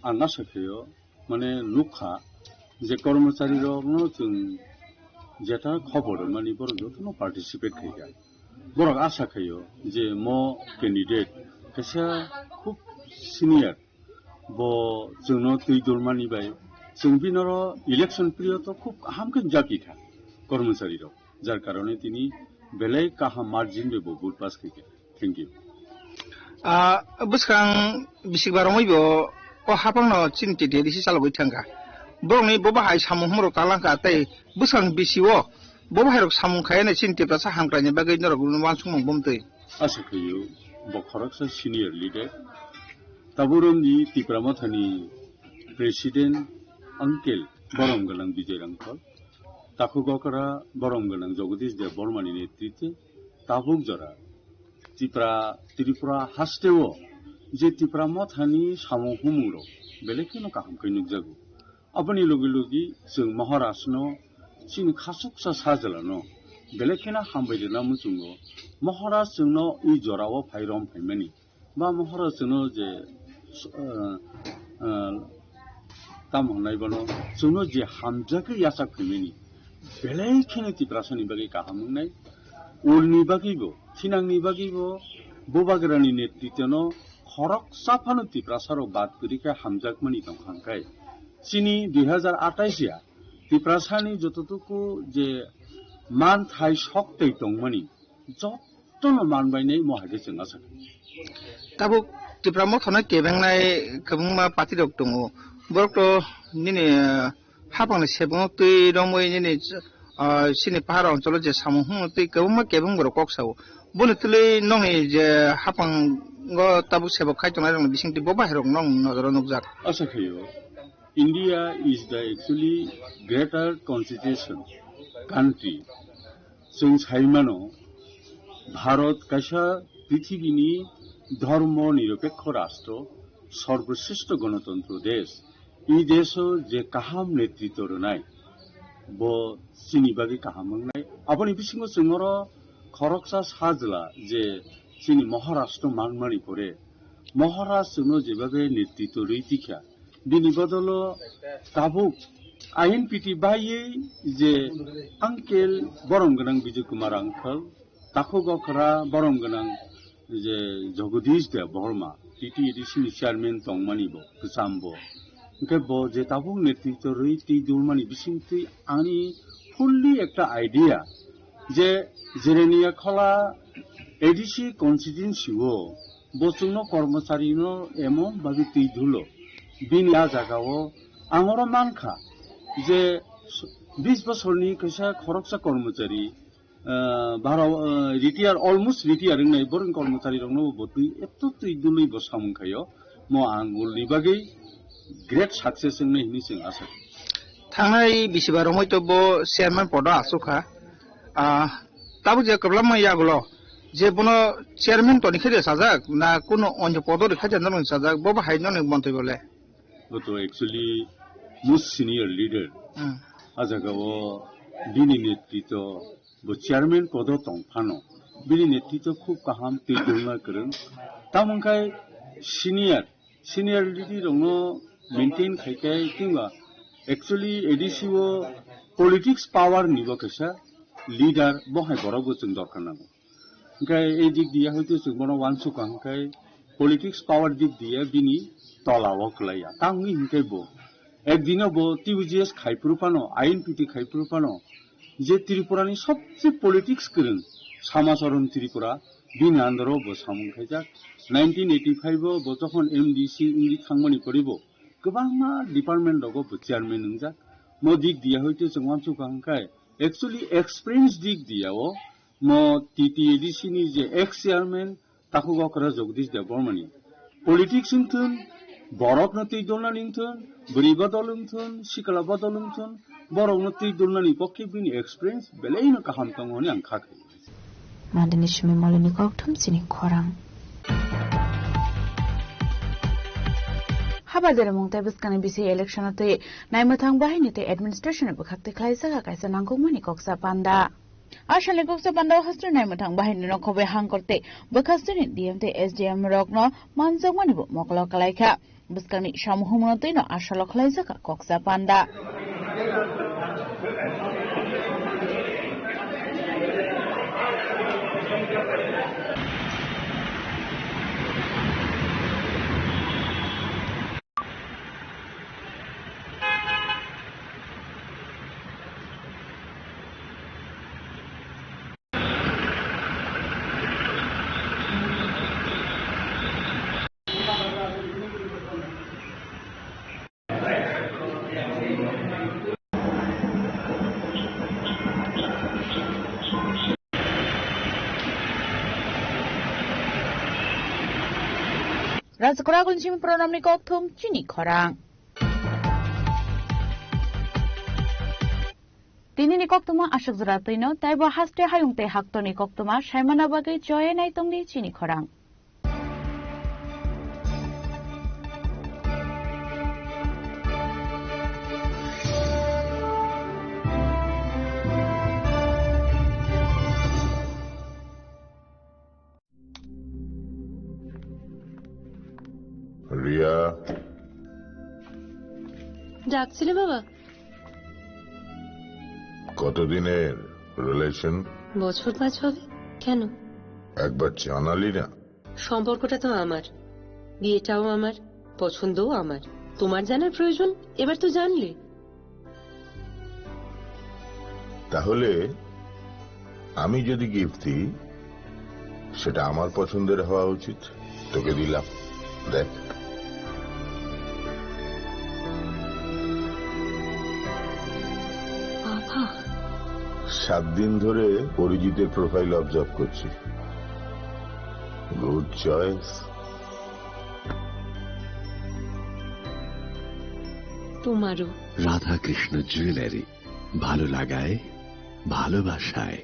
Speaker 4: আনা সাখেয় মানে নুখা যে কর্মচারী রনো जों যেটা খবর মানে বড় যতন পার্টিসিপেট খাইগা বড় আশা খাইয় যে মো ক্যান্ডিডেট কাসা খুব সিনিয়র ব जोंनो তৈদলমানি বাই जों बिनर इलेक्शन पिरियड खूब हामके जाकिखा कर्मचारी जार कारणे तिनी बेले काहा मार्जिन बे बहुत पास खैके थैंक यू
Speaker 13: बुसखां बिसिबारमैबो अ हापांनो चिन्ति देदिसि चालबाय थांगा बरंनि बबाहाय सामु हमरो तालांका तै बुसखां बिसिओ बबाहाय सामु खायने चिन्तिफ्रा सा हांग्रानि बागै नरगुन वानसुमं बमतै
Speaker 4: आसा खैयो बखरकसा सिनियर लीडर ताबुरमनि तिप्रामथानि प्रेसिडेंट अंकेल बरमगोनां विजय रांखल ताकुगकरा बरमगोनां जगदीश देव बर्मानि नेतृत्वे ताबुक जरा त्रिपुरा हास्टेव जे त्रिपुरा मथानि सामु हुमुरो बेलेखिनो काहामखै नुगजागु अपनि लगे लगे जों महाराष्ट्रनो चिन खासुकसा साजलानो बेलेखिना हामबायदेना मुचुंगो महाराष्ट्र जोंनो इ जराव फाइरम फाइमानि बा महाराष्ट्र जोंनो जे ताम होनाय बनो जोंनो जे हामजाखै यासा फैमेनि बेलेखिनो तिप्रासानि बागै काहामनाय उलनि बागैबो थिनांनि बागैबो बोबागरानि नेतृत्वनो खरक साफानो तिप्रासारो बात करिका हामजाकमानि दंखांखाय चिनि 2028 या तिप्रासानि जतटुकु जे मान थाय शक्ति दंमानि जत्तनो मानबायनाय महागे जों आसा
Speaker 13: ताबो त्रिपुरा मथना केबेंनाय गोबां पार्टी दङ बरकto निने हापांनि सेबङ तै रमै निने सिनि पाहार अञ्चल जे सामु तै गोबां केबें बर कक्साव बुनितलै नङै जे हापां ताबु सेबक खायतनाय रङ बिसिंति बबाहेरक नङ नजर नुगजाक
Speaker 4: आसा खैयो India is the actually greater constitution country जों साइमानो भारत काशा पृथ्वीनि धर्म निरपेक्ष राष्ट्र सर्वश्रेष्ठ गणतंत्र देश इ देश जे काहाम नेतृत्व रनाय ब सिनि बागै काहामनाय अपनि बिसिंगो जोंर खरकसा साजला जे सिनि महाराष्ट्र मानमानि परे महाराष्ट्रनो जेबागे नेतृत्व रैतिखा दिनि बदलो ताबुक आईएनपीटी बायै जे अंकेल बरमगोनां विजय कुमार अंकल ताकुगकरा बरमगोनां जे जगदीश देव बर्मा टीटीडीसी चेयरमैन तंगमानिबो गोसामबो ओंखाय ब जे ताबुक नेतृत्व रैति दुलमानि बिसिंति आंनि फुल्ली एकटा आइडिया जे जेरेनिया खला एडीसी कन्स्टिट्युएन्सीओ बसुनो कर्मचारिनो एमन बागै तैधुलो बिना जागाओ आंगरो मानखा जे 20 बोसोरनि कैसा खरकसा कर्मचारी रिटायार अलमोस्ट रिटायार होननाय बरं कर्मचारी दंनो बतै एत तैदुलै बसामखायो म आंगुलनि बागै ग्रेट सक्सेस होननाय हिनि जों आसा
Speaker 13: थांनाय बिसिबार हयतोब चेयारमैन पदा आसुखा ताबु जे कबला यागलो जे बनो चेयारमैन तो निखे साजाक ना कोनो अन्य पद रेखा जानन साजाक बबा हायनो बन्तै बोले
Speaker 4: तो एक्चुअली मोस्ट सीनियर लीडर आजागाव बिनि नेतृत्व बो चेयरमैन पद तंफानो बिनि नेतृत्व खूब काहाम तैदुलना करन तामंखाय सीनियरिटी दंनो मेंटेन खायखाय किंबा एक्चुअली एडीसीओ पॉलिटिक्स पावर निबो कैसा लीडर बहाय बराबो जों दरकार नांगौ ओंखाय ए दिक दिया हयतो जों बनो वानसुखांखाय पॉलिटिक्स पावर दिक दिया बिनि तलाव खलाया तांनि हिंखायबो एकदिनबो टीवीजीएस खायप्रुफानो आईएनपीटी खायप्रुफानो जे त्रिपुरानि सबसे पॉलिटिक्स करन सामाचरण त्रिपुरा बिनि आन्दाराव बो सामखायजाक 1985 बो तखन एमडीसी इंगि थांमानि परिबो गोबां मा डिपार्टमेन्ट दगो चेयरमैन नंजाक mo dik dia hoite chungwan chukang kai actually experience dik dia o mo TTADC ni je ex chairman taku gokra Jagdish Devarmani politics inthun borok na tei dolna ninthun buriba dolungthun sikala dolungthun borok na tei dolna ni pokke bini experience beleina kaham tangoni ang khakai
Speaker 3: Mandani shimi molini koktum sini khorang
Speaker 5: Habadere mungtai biskani BC election ate naimathang bahini te administration e bukhakte khlaisa ka kaisa nangkongmani koksa panda Ashale koksa panda hastu naimathang bahini no khobe hang korte bukhastuni DMT SDM rokno mansangmani bu moklo kalaika biskani samuhumate no ashalo khlaisa ka koksa panda Razakuragun chim pronamni kokthum chini khorang Tinini koktuma ashak zratino taibo haste hayungte haktoni koktuma shaimana bagai joye nai tongdi chini khorang
Speaker 6: Riya
Speaker 7: ডাকছিলে বাবা
Speaker 6: কতদিনের relation
Speaker 7: বছর 5 হবে কেন
Speaker 6: একবার জানালি না
Speaker 7: সম্পর্কটা তো আমার বিয়েটাও আমার পছন্দও আমার তোমার জানার প্রয়োজন এবার তো জানলে
Speaker 6: তাহলে আমি যদি গিফট দিই সেটা আমার পছন্দের হওয়া উচিত তোকে দিলাম দেখ
Speaker 7: বাবা
Speaker 6: 7 দিন ধরে অরিজিতের প্রোফাইল অবজার্ভ করছি গুড চয়েস
Speaker 7: তোমারও
Speaker 8: রাধা কৃষ্ণ জুয়েলারি ভালো লাগায় ভালোবাসায়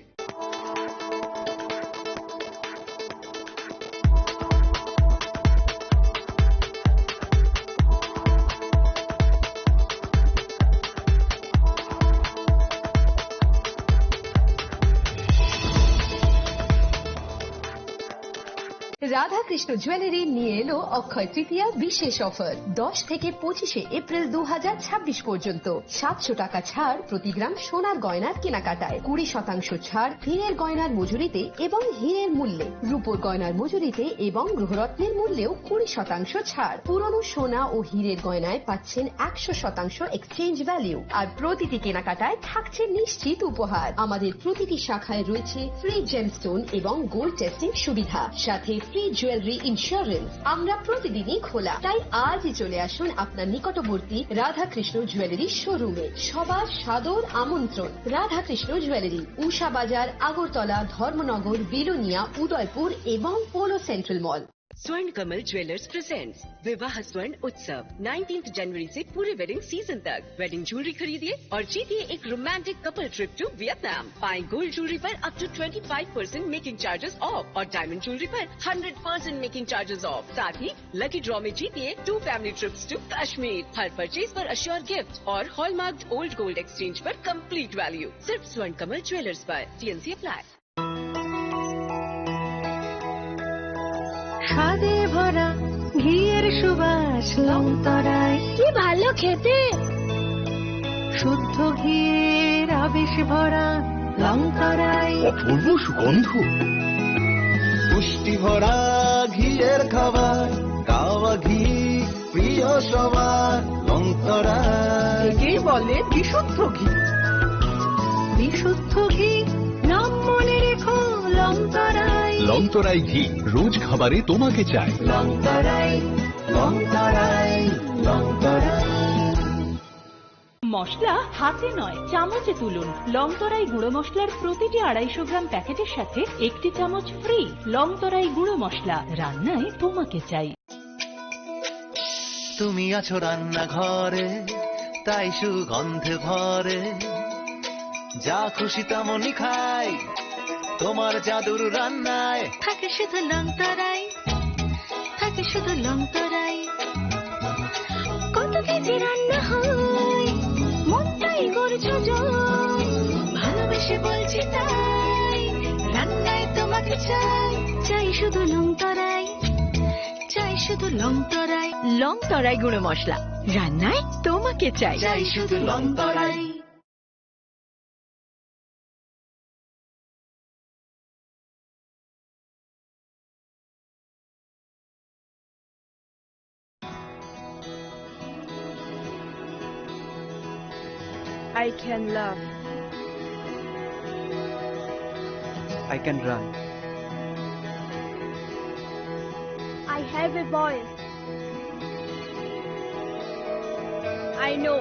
Speaker 18: রাধা কৃষ্ণ জুয়েলারি নিয়ে এলো অক্ষয় তৃতীয়া বিশেষ অফার 10 থেকে 25 এপ্রিল 2026 পর্যন্ত 700 টাকা ছাড় প্রতি গ্রাম সোনার গয়নার কেনাকাটায় 20% ছাড় হীরের গয়নার মজুরিতে এবং হীরের মূল্যে রূপোর গয়নার মজুরিতে এবং গ্রহরত্নের মূল্যেও 20% ছাড় পুরনো সোনা ও হীরের গয়নায় পাচ্ছেন 100% এক্সচেঞ্জ ভ্যালু আর প্রতিটি কেনাকাটায় থাকছে নিশ্চিত উপহার আমাদের প্রতিটি শাখায় রয়েছে ফ্রি জেমস্টোন এবং গোল্ড টেস্টিং সুবিধা সাথে ফ্রি জুয়েলারি ইন্স্যুরেন্স আমরা প্রতিদিনই খোলা তাই আজই চলে আসুন আপনার নিকটবর্তী রাধা কৃষ্ণ জুয়েলারি শোরুমে সবার সাদর আমন্ত্রণ রাধা কৃষ্ণ জুয়েলারি উষা বাজার আগরতলা ধর্মনগর বিলোনিয়া উদয়পুর এবং পোলো সেন্ট্রাল মল
Speaker 24: स्वर्ण कमल ज्वेलर्स प्रेजेंट्स विवाह स्वर्ण उत्सव 19 जनवरी से पूरे वेडिंग सीजन तक वेडिंग ज्वेलरी खरीदिए और जीतिए एक romantic couple trip to Vietnam पाएं गोल्ड ज्वेलरी पर up to 25% making charges off और डायमंड ज्वेलरी पर 100% मेकिंग चार्जेस ऑफ साथ ही लकी ड्रॉ में जीतिए 2 फैमिली ट्रिप्स टू कश्मीर हर परचेज पर अश्योर गिफ्ट और हॉलमार्क ओल्ड गोल्ड एक्सचेंज पर कंप्लीट वैल्यू सिर्फ स्वर्ण कमल ज्वेलर्स पर TNC अप्लाई
Speaker 11: স্বাদে ভরা ঘিয়ের সুবাস লংতরায় কি ভালো খেতে শুদ্ধ ঘিয়ের আবেশ ভরা লংতরায়
Speaker 8: অপূর্ব সুগন্ধ
Speaker 10: পুষ্টি ভরা ঘিয়ের খাবার গাওয়া ঘি প্রিয় সবার লংতরায়
Speaker 11: একেই বলে বিশুদ্ধ ঘি বিশুদ্ধ ঘি নাম মনে রেখো লংতরায়
Speaker 8: লংতরাই ঘি রোজ খাবারে তোমাকে চাই
Speaker 10: লংতরাই লংতরাই লংতরাই
Speaker 14: মশলা হাতে নয় চামচে তুলুন। লংতরাই গুঁড়ো মশলার প্রতিটি 250 গ্রাম প্যাকেটের সাথে 1টি চামচ ফ্রি। লংতরাই গুঁড়ো মশলা, রান্নায় তোমাকে চাই।
Speaker 10: তুমি আছো রান্নাঘরে, তাই সুগন্ধে ভরে, যা খুশি তেমনই খাই, তোমার জাদুর রান্নায়
Speaker 11: থাকে শুধু লংতরাই, থাকে শুধু লংতরাই। কত কেজি রান্না হয়, মনটাই করছো জয়, ভালোবেসে বলছি তাই, রান্নায় তোমাকে চাই, চাই শুধু লংতরাই, চাই শুধু লংতরাই।
Speaker 1: লংতরাই গুঁড়ো মশলা, রান্নায় তোমাকে চাই,
Speaker 11: চাই শুধু লংতরাই।
Speaker 15: I can love.
Speaker 9: I can run.
Speaker 15: I have a voice. I know.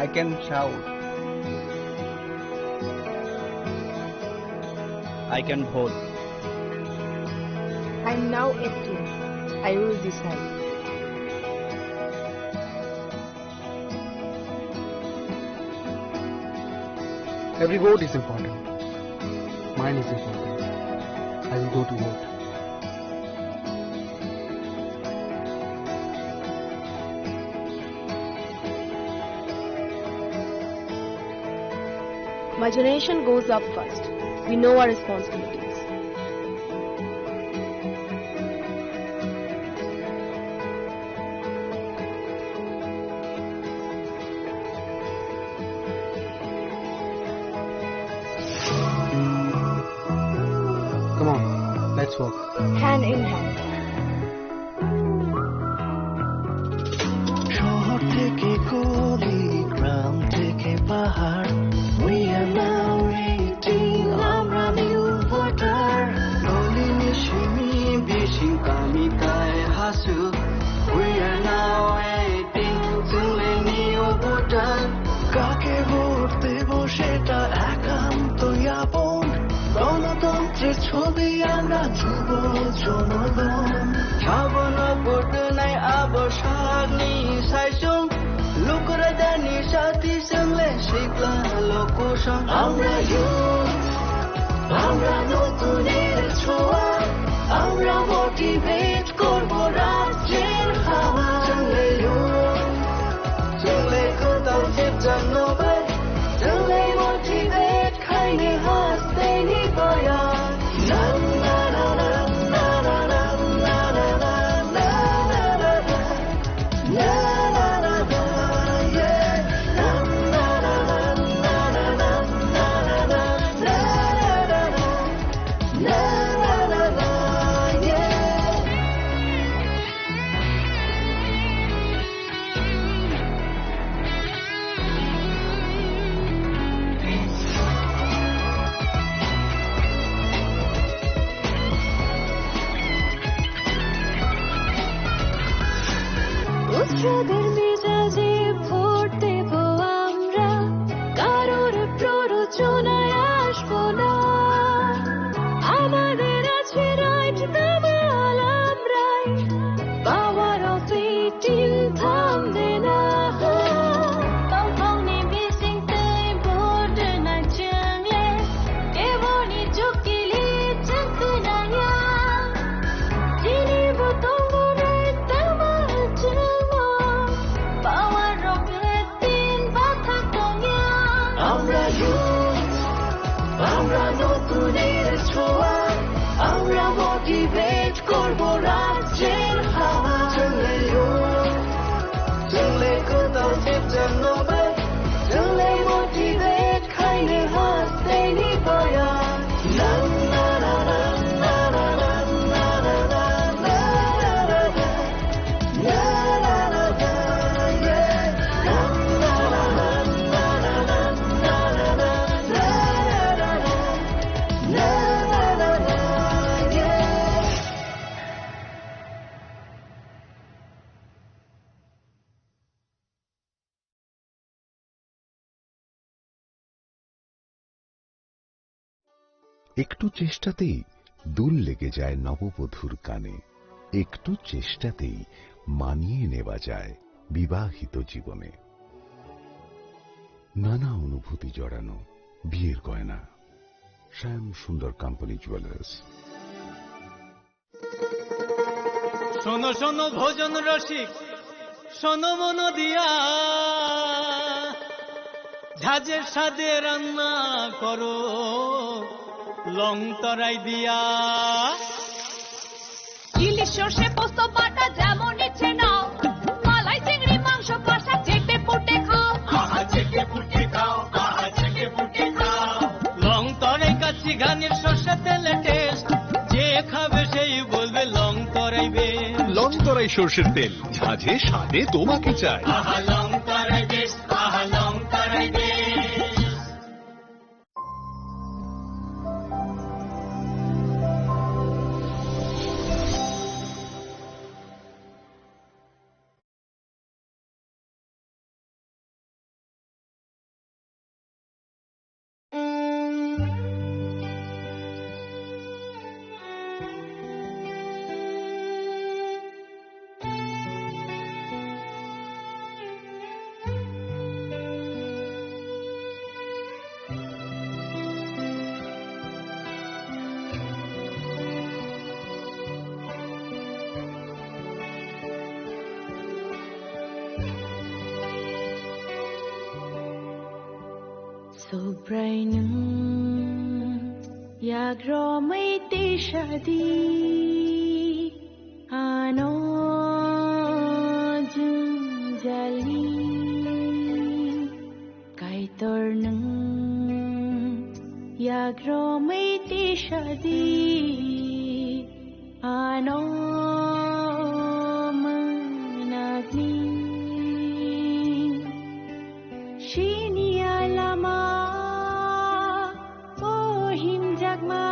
Speaker 9: I can shout. I can hold.
Speaker 15: I'm now 18. I will decide.
Speaker 9: Every vote is important. Mine is important. I will go to vote.
Speaker 15: My generation goes up first. We know our responsibilities.
Speaker 9: Come on, let's walk.
Speaker 15: Hand in hand.
Speaker 10: শহর থেকে গলি, গ্রাম থেকে পাহাড়, we are now 18, আমরা new voter, গলি মিশিমি বেশি কামিতায় Hasu, we are now 18, তুলে new voter, কাকে ভোট দেব সেটা একান্তই আপন, গণতন্ত্রের ছবি আমরা যুব জনগণ, ছাবন ভোট নাই আবসাগ নি সাইসং, লুকরে দানি সাথী সঙ্গে শিখলা লোকসং, আমরা ইউথ, আমরা নতুনের ছোঁয়া, আমরা মোটিভেট করব রাজ্যের হাওয়া, চলে ইউথ, চলে কোথাও জানবে, চলে মোটিভেট খাইনে হাসতে নি বয়া, না না না না না না না না না না না না না না, yeah, na na na na na na na na na na na na, yeah.
Speaker 11: উৎসবের মেজাজে ভোট দেব আমরা, কারোর প্ররোচনায় আসবো না, আমাদের আছে রাইট দাবাল আমরাই, পাওয়ার অফ 18 থামবে না, পাউপাউনি বিসিংতাই ভোট না চাংলে, কেবনি চুকিলি চাকুনায়া, চিনি বোতঙ্গরে দাবাল চামা, পাওয়ার অফ 18 বাধা কমিয়া,
Speaker 10: আমরা ইউথ, আমরা নতুনের ছোঁয়া, আমরা মোটিভেট করব রাজ্যের হাওয়া, চলে ইউথ, চলে কোথাও জানবে, চলে মোটিভেট খাইনে হাসতে নি বয়া, না না না না না না না না না না না না na na na, yeah, na na na na na na na na na na na na, yeah.
Speaker 8: একটু চেষ্টাতেই দুল লেগে যায় নববধূর কানে, একটু চেষ্টাতেই মানিয়ে নেওয়া যায় বিবাহিত জীবনে। নানা অনুভূতি জড়ানো বিয়ের গয়না। শ্যাম সুন্দর কোম্পানি জুয়েলার্স।
Speaker 10: শোনো শোনো ভোজন রসিক, শোনো মন দিয়া, ঝাঁঝের সাদে রান্না করো লং তরাই দিয়া।
Speaker 11: ইলিশ সর্ষে পোস্ত বাটা যেমন ইচ্ছে নাও, মালাই চিংড়ি মাংস কষা চেটে পুটে খাও,
Speaker 10: চেটে পুটে খাও, চেটে পুটে খাও। লং তরাই কাচ্চি ঘানির সর্ষে তেলে টেস্ট, যে খাবে সেই বলবে লং তরাই বেশ।
Speaker 8: লং তরাই সর্ষের তেল, ঝাঁঝে স্বাদে তোমাকে চাই।
Speaker 10: লং তরাই বেশ, লং তরাই বেশ।
Speaker 11: Sobray nang yagro may tishadi ano jungjali kaitor nang yagro may tishadi ano managni Shinialama Ohim Jagma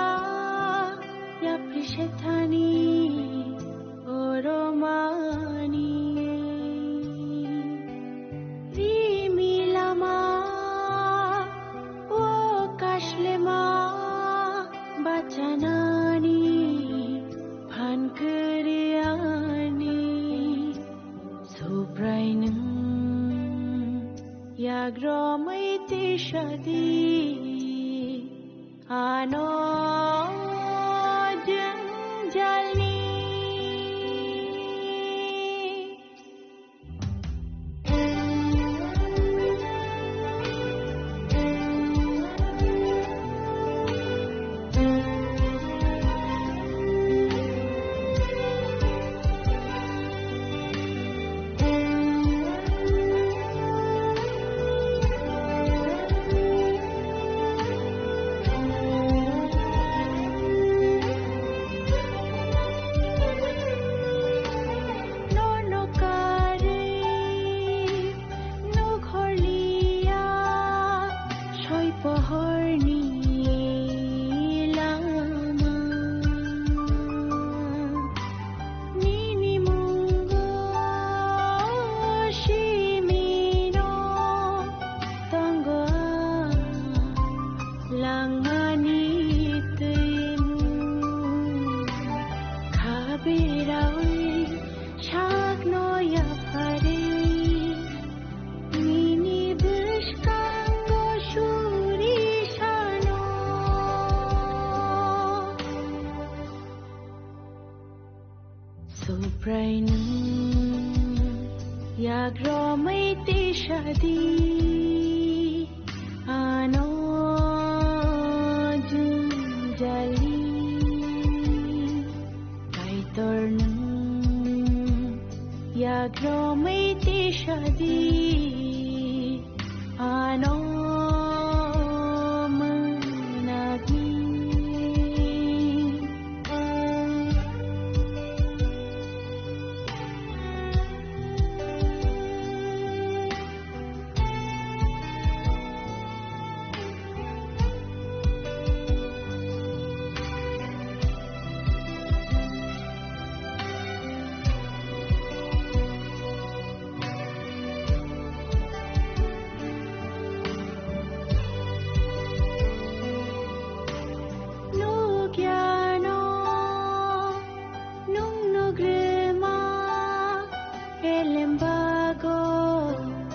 Speaker 11: Yaprishetani Oromani Rimilama O Kashlema Bachanani Pankariani Sobrainam Yagro may tishadi ano jungjali. Yagro may tishadi ano jungjali kaitor nang yagro may tishadi